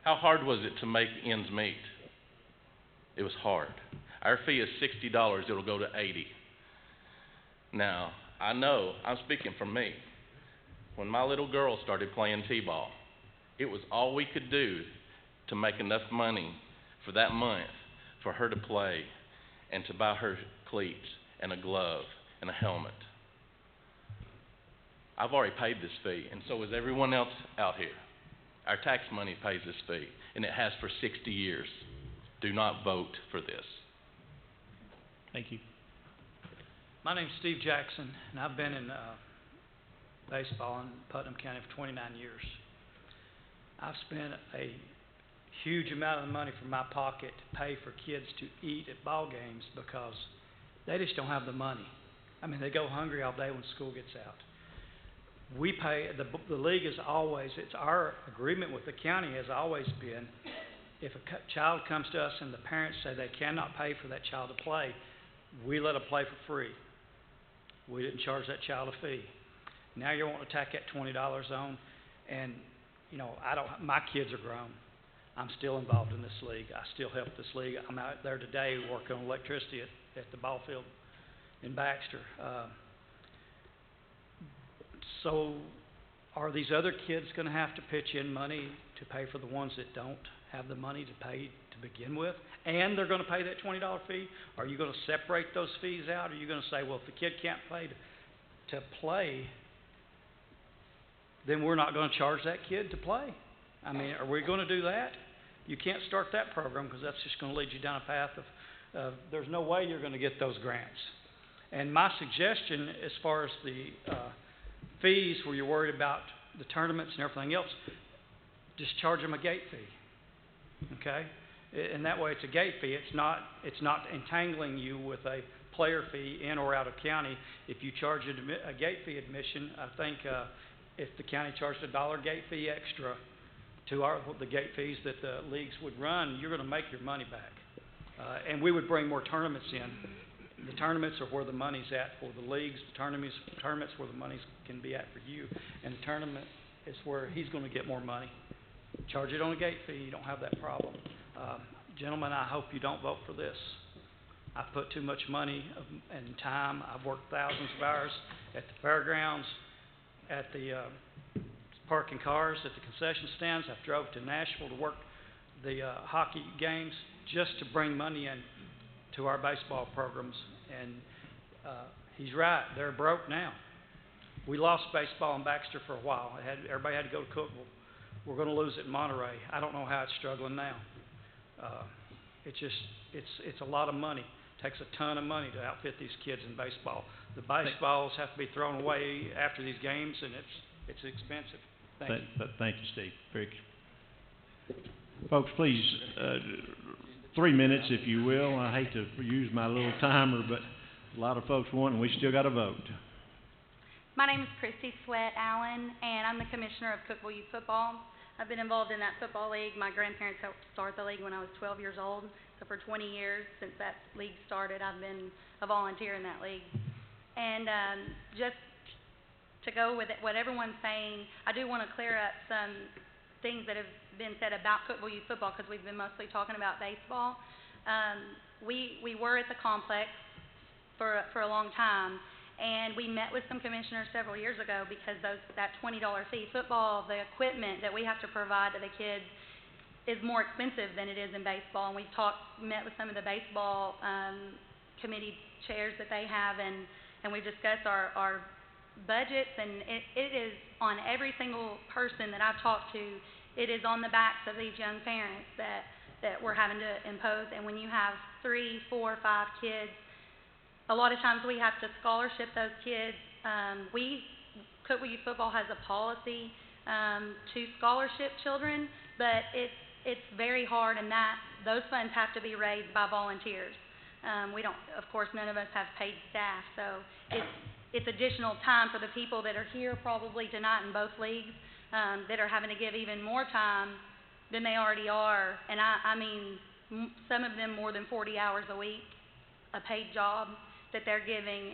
How hard was it to make ends meet? It was hard. Our fee is $60. It'll go to $80. Now, I know, I'm speaking for me. When my little girl started playing t-ball, it was all we could do to make enough money for that month for her to play and to buy her cleats and a glove and a helmet. I've already paid this fee, and so has everyone else out here. Our tax money pays this fee, and it has for 60 years. Do not vote for this. Thank you. My name's Steve Jackson, and I've been in baseball in Putnam County for 29 years. I've spent a huge amount of money from my pocket to pay for kids to eat at ball games because they just don't have the money. I mean, they go hungry all day when school gets out. We pay, the league is always, it's our agreement with the county has always been, if a child comes to us and the parents say they cannot pay for that child to play, we let them play for free. We didn't charge that child a fee. Now you want to tack that $20 on, and you know, my kids are grown. I'm still involved in this league. I still help this league. I'm out there today working on electricity at the ball field in Baxter. So are these other kids gonna have to pitch in money to pay for the ones that don't have the money to pay to begin with? And they're gonna pay that $20 fee? Are you gonna separate those fees out? Are you gonna say, well, if the kid can't pay to play, then we're not gonna charge that kid to play? I mean, are we gonna do that? You can't start that program, because that's just gonna lead you down a path of there's no way you're gonna get those grants. And my suggestion, as far as the fees, where you're worried about the tournaments and everything else, just charge them a gate fee, okay? And that way it's a gate fee. It's not entangling you with a player fee in or out of county. If you charge a gate fee admission, I think if the county charged $1 gate fee extra to the gate fees that the leagues would run, you're going to make your money back. And we would bring more tournaments in. The tournaments are where the money's at for the leagues. The tournaments where the money can be at for you. And the tournament is where he's going to get more money. Charge it on a gate fee. You don't have that problem. Gentlemen, I hope you don't vote for this. I've put too much money and time. I've worked thousands of hours at the fairgrounds, at the parking cars, at the concession stands. I've drove to Nashville to work the hockey games just to bring money in to our baseball programs. And he's right, they're broke now. We lost baseball in Baxter for a while. Everybody had to go to Cookeville. We're going to lose it in Monterey. I don't know how it's struggling now. It's a lot of money. It takes a ton of money to outfit these kids in baseball. The baseballs have to be thrown away after these games, and it's expensive. Thank you. Thank you, Steve. Folks, please, 3 minutes if you will. I hate to use my little timer, but a lot of folks want, and we still got to vote. My name is Christy Sweat Allen, and I'm the commissioner of Cookeville Youth Football. I've been involved in that football league. My grandparents helped start the league when I was 12 years old. So for 20 years since that league started, I've been a volunteer in that league. And just to go with what everyone's saying, I do want to clear up some things that have been said about Cookeville Youth Football, because we've been mostly talking about baseball. We were at the complex for a long time. And we met with some commissioners several years ago because that $20 fee, football, the equipment that we have to provide to the kids is more expensive than it is in baseball. And we've met with some of the baseball committee chairs that they have, and we've discussed our budgets. And it is on every single person that I've talked to, it is on the backs of these young parents that we're having to impose. And when you have 3, 4, 5 kids, a lot of times we have to scholarship those kids. Cookeville Youth Football has a policy to scholarship children, but it's very hard, and those funds have to be raised by volunteers. Of course, none of us have paid staff, so it's additional time for the people that are here probably tonight in both leagues that are having to give even more time than they already are. And I mean, some of them more than 40 hours a week, a paid job that they're giving.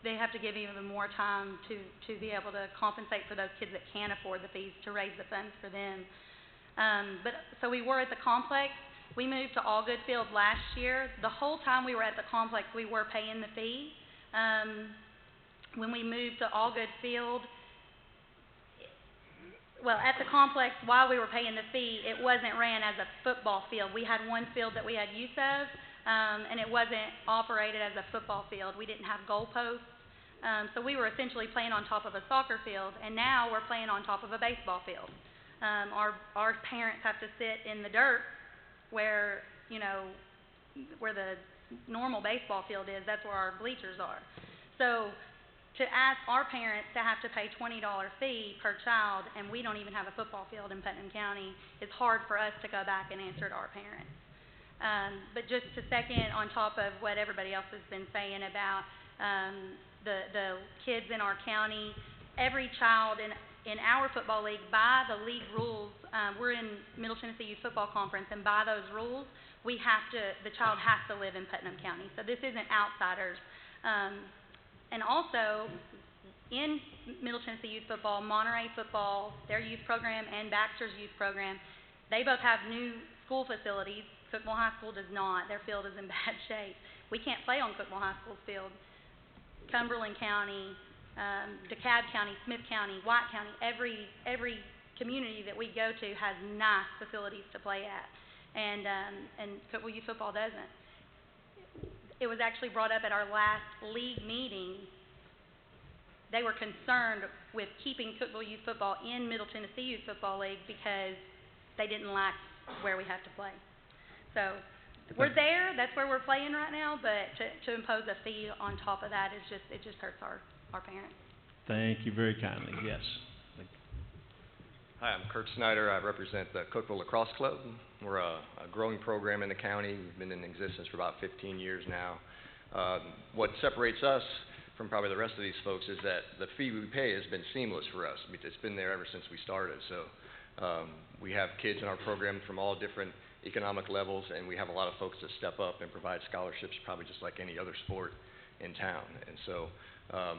They have to give even more time to be able to compensate for those kids that can't afford the fees, to raise the funds for them. So we were at the complex. We moved to Allgood Field last year. The whole time we were at the complex, we were paying the fee. When we moved to Allgood Field, at the complex, while we were paying the fee, it wasn't ran as a football field. We had one field that we had use of, and it wasn't operated as a football field. We didn't have goalposts. So we were essentially playing on top of a soccer field, and now we're playing on top of a baseball field. Our parents have to sit in the dirt where the normal baseball field is. That's where our bleachers are. So to ask our parents to have to pay $20 fee per child, and we don't even have a football field in Putnam County, it's hard for us to go back and answer to our parents. But just to second on top of what everybody else has been saying about the kids in our county, every child in our football league, by the league rules, we're in Middle Tennessee Youth Football Conference, and by those rules, the child has to live in Putnam County. So this isn't outsiders. And also, in Middle Tennessee Youth Football, Monterey Football, their youth program, and Baxter's youth program, they both have new school facilities. Cookeville High School does not. Their field is in bad shape. We can't play on Cookeville High School's field. Cumberland County, DeKalb County, Smith County, White County, every community that we go to has nice facilities to play at, and Cookeville Youth Football doesn't. It was actually brought up at our last league meeting. They were concerned with keeping Cookeville Youth Football in Middle Tennessee Youth Football League because they didn't like where we have to play. So we're there, that's where we're playing right now, but to impose a fee on top of that it just hurts our parents. Thank you very kindly. Yes. Hi, I'm Kurt Snyder. I represent the Cookeville Lacrosse Club. We're a growing program in the county. We've been in existence for about 15 years now. What separates us from probably the rest of these folks is that the fee we pay has been seamless for us. It's been there ever since we started. So we have kids in our program from all different economic levels, and we have a lot of folks that step up and provide scholarships probably just like any other sport in town. And so the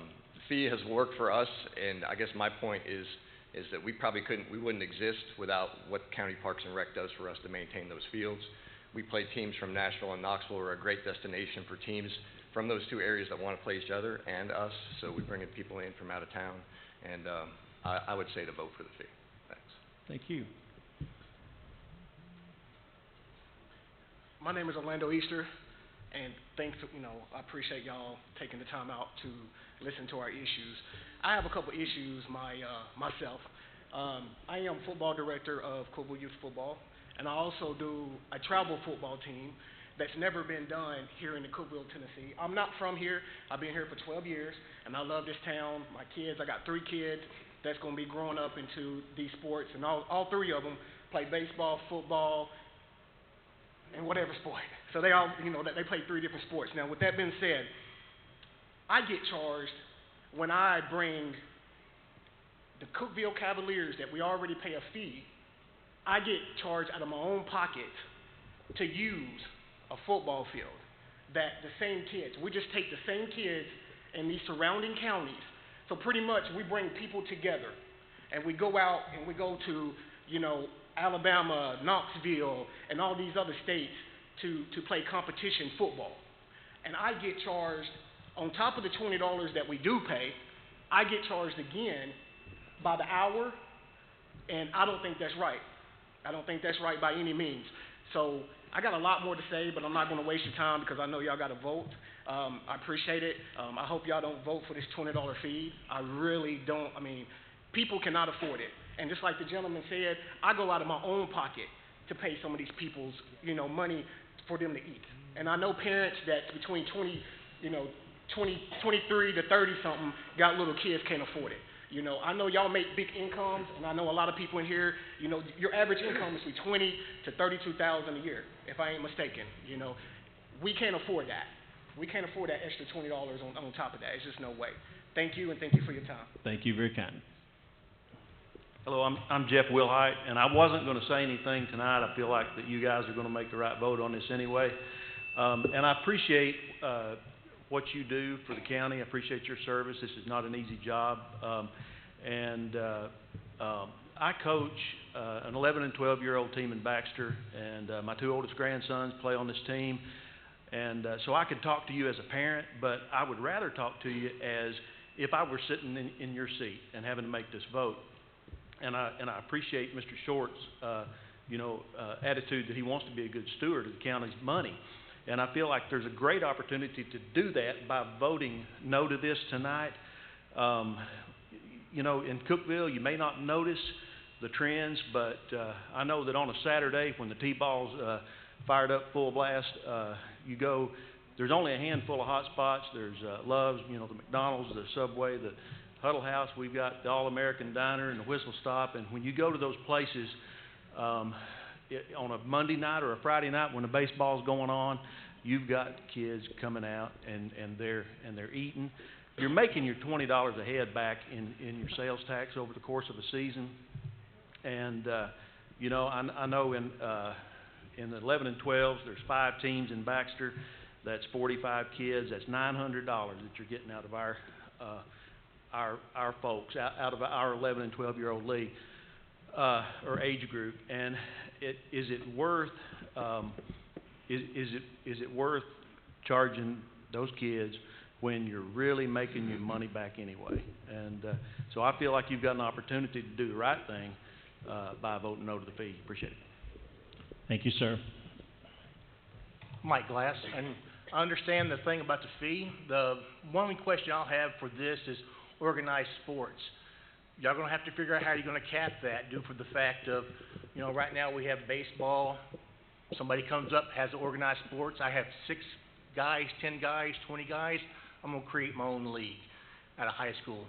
fee has worked for us, and I guess my point is that we wouldn't exist without what County Parks and Rec does for us to maintain those fields. We play teams from Nashville and Knoxville. We're a great destination for teams from those two areas that want to play each other and us, so we bring in people in from out of town, and I would say to vote for the fee. Thanks. Thank you. My name is Orlando Easter, and thanks, I appreciate y'all taking the time out to listen to our issues. I have a couple issues myself. I am football director of Cookeville Youth Football, and I also do a travel football team that's never been done here in the Cookeville, Tennessee. I'm not from here. I've been here for 12 years, and I love this town. My kids, I got 3 kids that's going to be growing up into these sports, and all 3 of them play baseball, football, and whatever sport. So they all, they play 3 different sports. Now, with that being said, I get charged when I bring the Cookeville Cavaliers that we already pay a fee. I get charged out of my own pocket to use a football field that the same kids, we just take the same kids in these surrounding counties. So pretty much we bring people together and we go out and we go to, Alabama, Knoxville, and all these other states to play competition football. And I get charged, on top of the $20 that we do pay, I get charged again by the hour, and I don't think that's right. I don't think that's right by any means. So I got a lot more to say, but I'm not going to waste your time because I know y'all got to vote. I appreciate it. I hope y'all don't vote for this $20 fee. I really don't. People cannot afford it. And just like the gentleman said, I go out of my own pocket to pay some of these people's, money for them to eat. And I know parents that's between 23 to 30 something got little kids can't afford it. I know y'all make big incomes, and I know a lot of people in here, your average income is between $20,000 to $32,000 a year, if I ain't mistaken. We can't afford that. We can't afford that extra $20 on top of that. It's just no way. Thank you, and thank you for your time. Thank you very kind. Hello, I'm Jeff Wilhite, and I wasn't going to say anything tonight. I feel like that you guys are going to make the right vote on this anyway. And I appreciate what you do for the county. I appreciate your service. This is not an easy job. I coach an 11 and 12-year-old team in Baxter, and my 2 oldest grandsons play on this team. And so I could talk to you as a parent, but I would rather talk to you as if I were sitting in your seat and having to make this vote. And I appreciate Mr. Short's, attitude that he wants to be a good steward of the county's money. And I feel like there's a great opportunity to do that by voting no to this tonight. In Cookeville, you may not notice the trends, but I know that on a Saturday when the T-ball's fired up full blast, there's only a handful of hot spots. There's Love's, the McDonald's, the Subway, the Huddle House. We've got the All-American Diner and the Whistle Stop. And when you go to those places on a Monday night or a Friday night when the baseball's going on, you've got kids coming out and they're eating. You're making your $20 a head back in your sales tax over the course of a season. And I know in the 11 and 12s, there's 5 teams in Baxter. That's 45 kids. That's $900 that you're getting out of our folks, out of our 11 and 12-year-old league or age group. And is it worth charging those kids when you're really making your money back anyway. And, so I feel like you've got an opportunity to do the right thing, by voting no to the fee. Appreciate it. Thank you, sir. Mike Glass, and I understand the thing about the fee. The one question I'll have for this is organized sports. Y'all gonna have to figure out how you're gonna cap that, due for the fact of, you know, right now we have baseball. Somebody comes up, has organized sports. I have 6 guys, 10 guys, 20 guys. I'm gonna create my own league at a high school.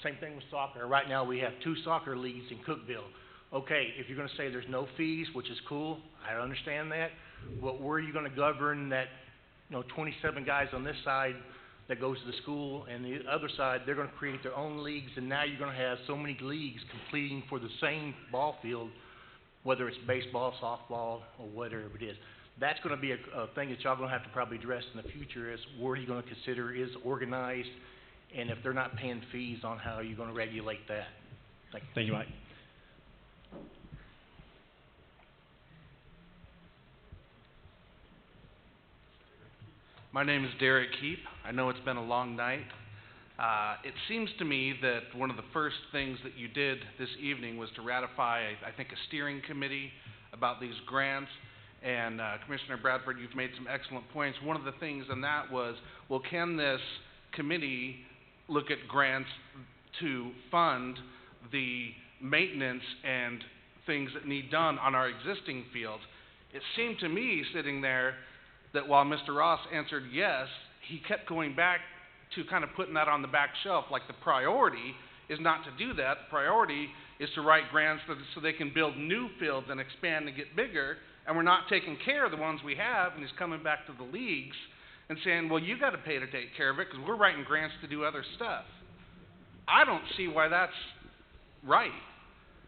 Same thing with soccer. Right now we have 2 soccer leagues in Cookeville. Okay, if you're gonna say there's no fees, which is cool, I understand that. But where are you gonna govern that, you know, 27 guys on this side that goes to the school, and the other side, they're gonna create their own leagues, and now you're gonna have so many leagues competing for the same ball field, whether it's baseball, softball, or whatever it is. That's gonna be a thing that y'all gonna have to probably address in the future, is where are you gonna consider is organized, and if they're not paying fees, on how are you gonna regulate that? Thank you. Thank you, Mike. My name is Derek Keep. I know it's been a long night. It seems to me that one of the first things that you did this evening was to ratify, I think, a steering committee about these grants. And Commissioner Bradford, you've made some excellent points. One of the things in that was, well, can this committee look at grants to fund the maintenance and things that need done on our existing fields? It seemed to me, sitting there, that while Mr. Ross answered yes, he kept going back to kind of putting that on the back shelf. Like, the priority is not to do that. The priority is to write grants so they can build new fields and expand and get bigger, and we're not taking care of the ones we have. And he's coming back to the leagues and saying, well, you got to pay to take care of it because we're writing grants to do other stuff. I don't see why that's right.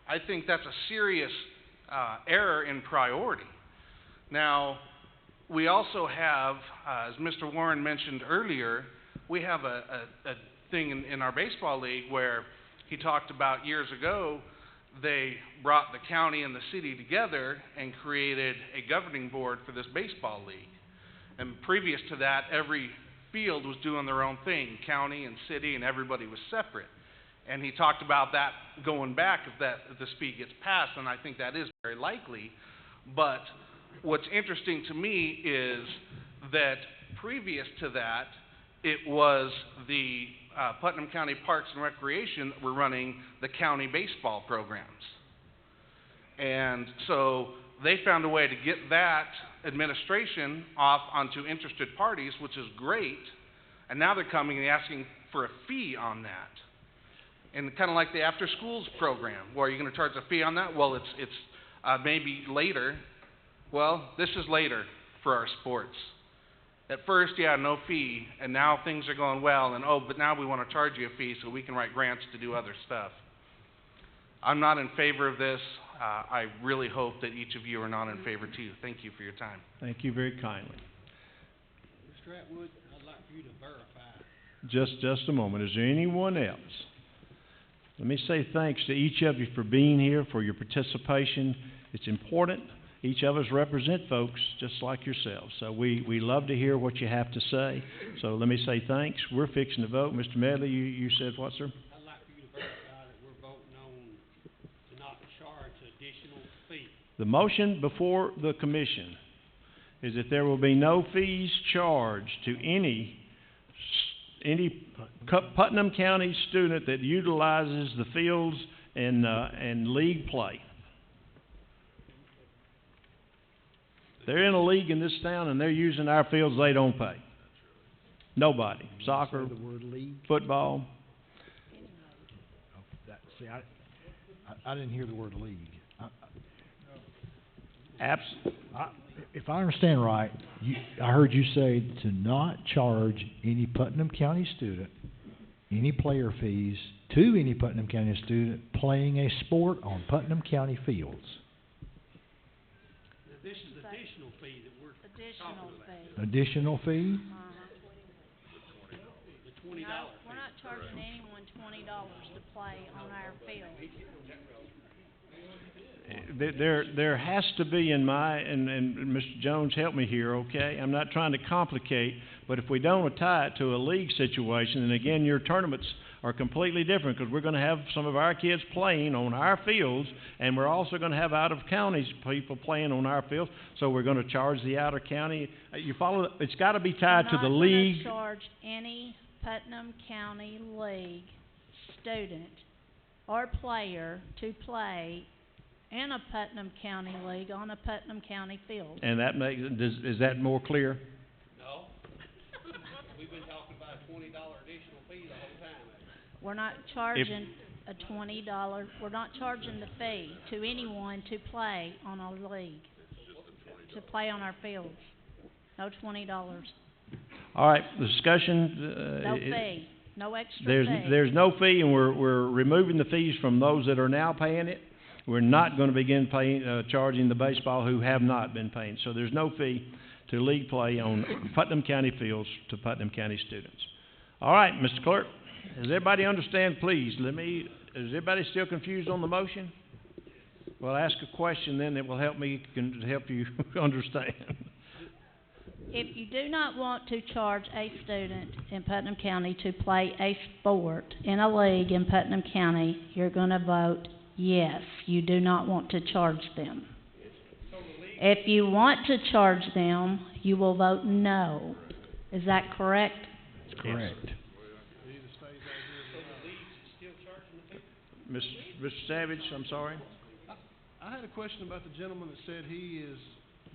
I think that's a serious error in priority. Now, we also have, as Mr. Warren mentioned earlier, we have a thing in our baseball league where he talked about years ago, they brought the county and the city together and created a governing board for this baseball league. And previous to that, every field was doing their own thing, county and city, and everybody was separate. And he talked about that going back if this fee gets passed, and I think that is very likely. But what's interesting to me is that previous to that, it was the Putnam County Parks and Recreation that were running the county baseball programs. And so they found a way to get that administration off onto interested parties, which is great. And now they're coming and asking for a fee on that. And kind of like the after schools program, where you're going to charge a fee on that? Well, it's maybe later. Well, this is later for our sports. At first, yeah, no fee, and now things are going well, and but now we want to charge you a fee so we can write grants to do other stuff. I'm not in favor of this. I really hope that each of you are not in favor too. Thank you for your time. Thank you very kindly. Mr. Atwood, I'd like for you to verify. Just a moment. Is there anyone else? Let me say thanks to each of you for being here, for your participation. It's important. Each of us represent folks just like yourselves. So we love to hear what you have to say. So let me say thanks. We're fixing to vote. Mr. Medley, you said what, sir? I'd like for you to verify that we're voting on to not charge additional fee. The motion before the commission is that there will be no fees charged to any Putnam County student that utilizes the fields and league play. They're in a league in this town and they're using our fields, they don't pay. Nobody. Soccer, The word league. football. See, I didn't hear the word league. If I understand right, I heard you say to not charge any Putnam County student any player fees to any Putnam County student playing a sport on Putnam County fields. This is the additional fee that we're talking about. Additional fee? The $20. No, we're not charging anyone $20 to play on our field. There has to be and Mr. Jones, help me here, okay? I'm not trying to complicate, But if we don't tie it to a league situation, then again, your tournaments are completely different, because we're going to have some of our kids playing on our fields, and we're also going to have out-of-county people playing on our fields, so we're going to charge the out-of-county. You follow? It's got to be tied to the league. We're not going to charge any Putnam County League student or player to play in a Putnam County League on a Putnam County field. And that makes, is that more clear? No. We've been talking about a $20 additional fee the whole time. We're not charging a $20, we're not charging the fee to anyone to play on a league, to play on our fields. No $20. All right, the discussion. No fee, no extra fee. There's no fee, and we're removing the fees from those that are now paying it. We're not going to begin charging the baseball who have not been paying. So there's no fee to league play on Putnam County fields to Putnam County students. All right, Mr. Clerk, does everybody understand, please? Is everybody still confused on the motion? Well, ask a question then that will help me, help you understand. If you do not want to charge a student in Putnam County to play a sport in a league in Putnam County, you're going to vote yes. You do not want to charge them. If you want to charge them, you will vote no. Is that correct? That's correct. Mr. Savage, I'm sorry. I had a question about the gentleman that said he is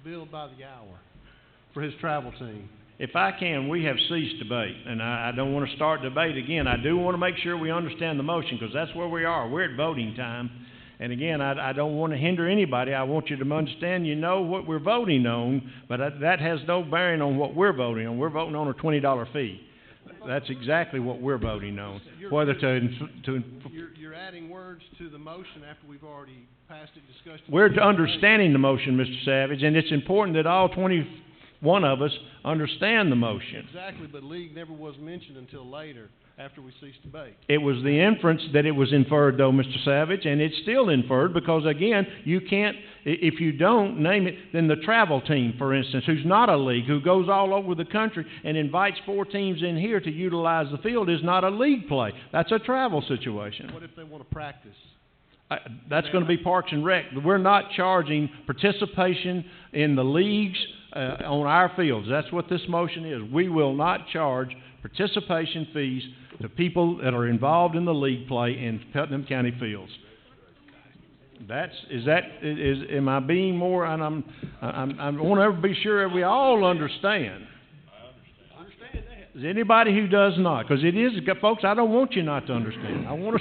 billed by the hour for his travel team. If I can, we have ceased debate, and I don't want to start debate again. I do want to make sure we understand the motion, because that's where we are. We're at voting time. And again, I don't want to hinder anybody. I want you to understand, you know what we're voting on, but that has no bearing on what we're voting on. We're voting on a $20 fee. That's exactly what we're voting on. Whether You're adding words to the motion after we've already passed it, discussed it. We're understanding the motion, Mr. Savage, and it's important that all 21 of us understand the motion. Exactly, but league never was mentioned until later, after we ceased debate. It was the inference that it was inferred, though, Mr. Savage, and it's still inferred because, again, you can't, if you don't name it, then the travel team, for instance, who's not a league, who goes all over the country and invites 4 teams in here to utilize the field, is not a league play. That's a travel situation. What if they want to practice? That's going to be Parks and Rec. We're not charging participation in the leagues on our fields. That's what this motion is. We will not charge participation fees to people that are involved in the league play in Putnam County fields. Am I being more? And I want to be sure we all understand. Is anybody who does not? Because it is, folks. I don't want you not to understand. I want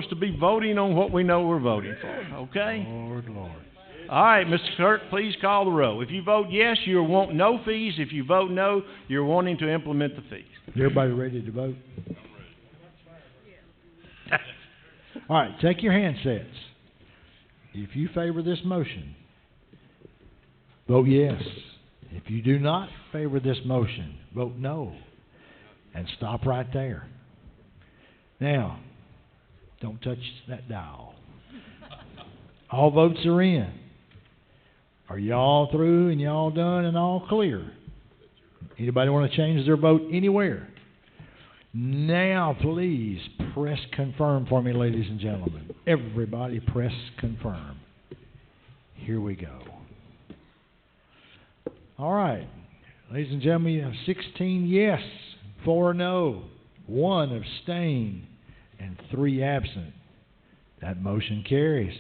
us to be voting on what we know we're voting for. Okay. Lord. All right, Mr. Clerk, please call the roll. If you vote yes, you'll want no fees. If you vote no, you're wanting to implement the fees. Everybody ready to vote? All right, take your handsets. If you favor this motion, vote yes. If you do not favor this motion, vote no. And stop right there. Now, don't touch that dial. All votes are in. Are y'all through and y'all done and all clear? Anybody want to change their vote anywhere? Now, please press confirm for me, ladies and gentlemen. Everybody press confirm. Here we go. All right. Ladies and gentlemen, you have 16 yes, 4 no, 1 abstain, and 3 absent. That motion carries.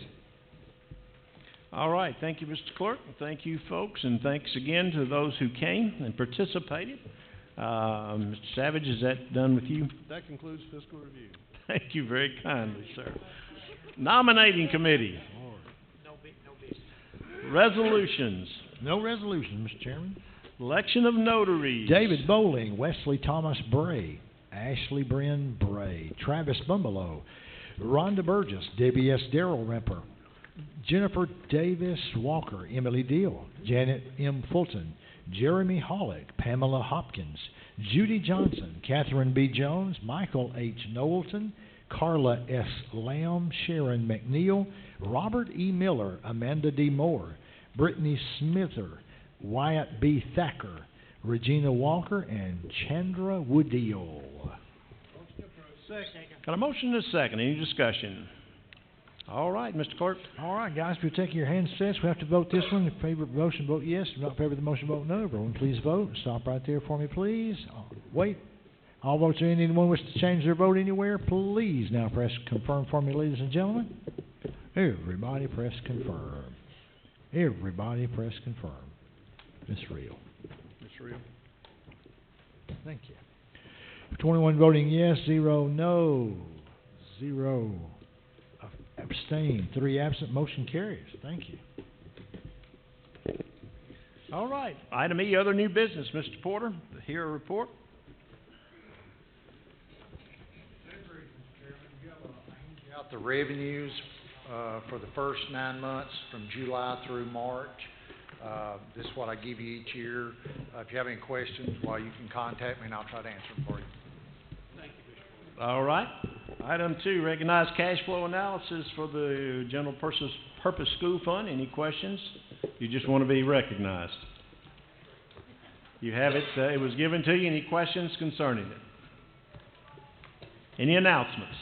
All right. Thank you, Mr. Clerk. Thank you, folks, and thanks again to those who came and participated. Mr. Savage, is that done with you? That concludes fiscal review. Thank you very kindly, sir. Nominating committee. Resolutions. No resolution, Mr. Chairman. Election of notaries. David Bowling, Wesley Thomas Bray, Ashley Bryn Bray, Travis Bumbelow, Rhonda Burgess, Debbie S. Darrell Remper, Jennifer Davis Walker, Emily Deal, Janet M. Fulton, Jeremy Hollick, Pamela Hopkins, Judy Johnson, Catherine B. Jones, Michael H. Knowlton, Carla S. Lamb, Sharon McNeil, Robert E. Miller, Amanda D. Moore, Brittany Smither, Wyatt B. Thacker, Regina Walker, and Chandra Woodeel. Got a motion and a second. Any discussion? All right, Mr. Clerk. All right, guys, if you're taking your handsets, we have to vote this one. In favor of the motion, vote yes. If not in favor of the motion, vote no. Everyone, please vote. Stop right there for me, please. Wait. All votes are in. Anyone wish to change their vote anywhere, please now press confirm for me, ladies and gentlemen. Everybody press confirm. Everybody press confirm. Miss Reel. Miss Reel. Thank you. 21 voting yes, 0 no, 0 abstain, 3 absent. Motion carries. Thank you. All right. Item E, other new business. Mr. Porter, the HERA report. Out the revenues for the first 9 months from July through March. This is what I give you each year. If you have any questions, you can contact me and I'll try to answer them for you. Thank you, Mr. All right. Item 2, recognize cash flow analysis for the General Purpose School Fund. Any questions? You just want to be recognized. You have it. It was given to you. Any questions concerning it? Any announcements?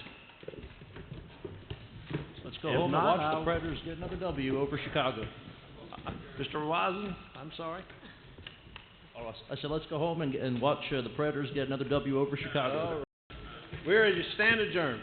Let's go home and watch the Predators get another W over Chicago. Mr. Wisen, I'm sorry. Oh, I said, let's go home and watch the Predators get another W over Chicago. We're at stand adjourned.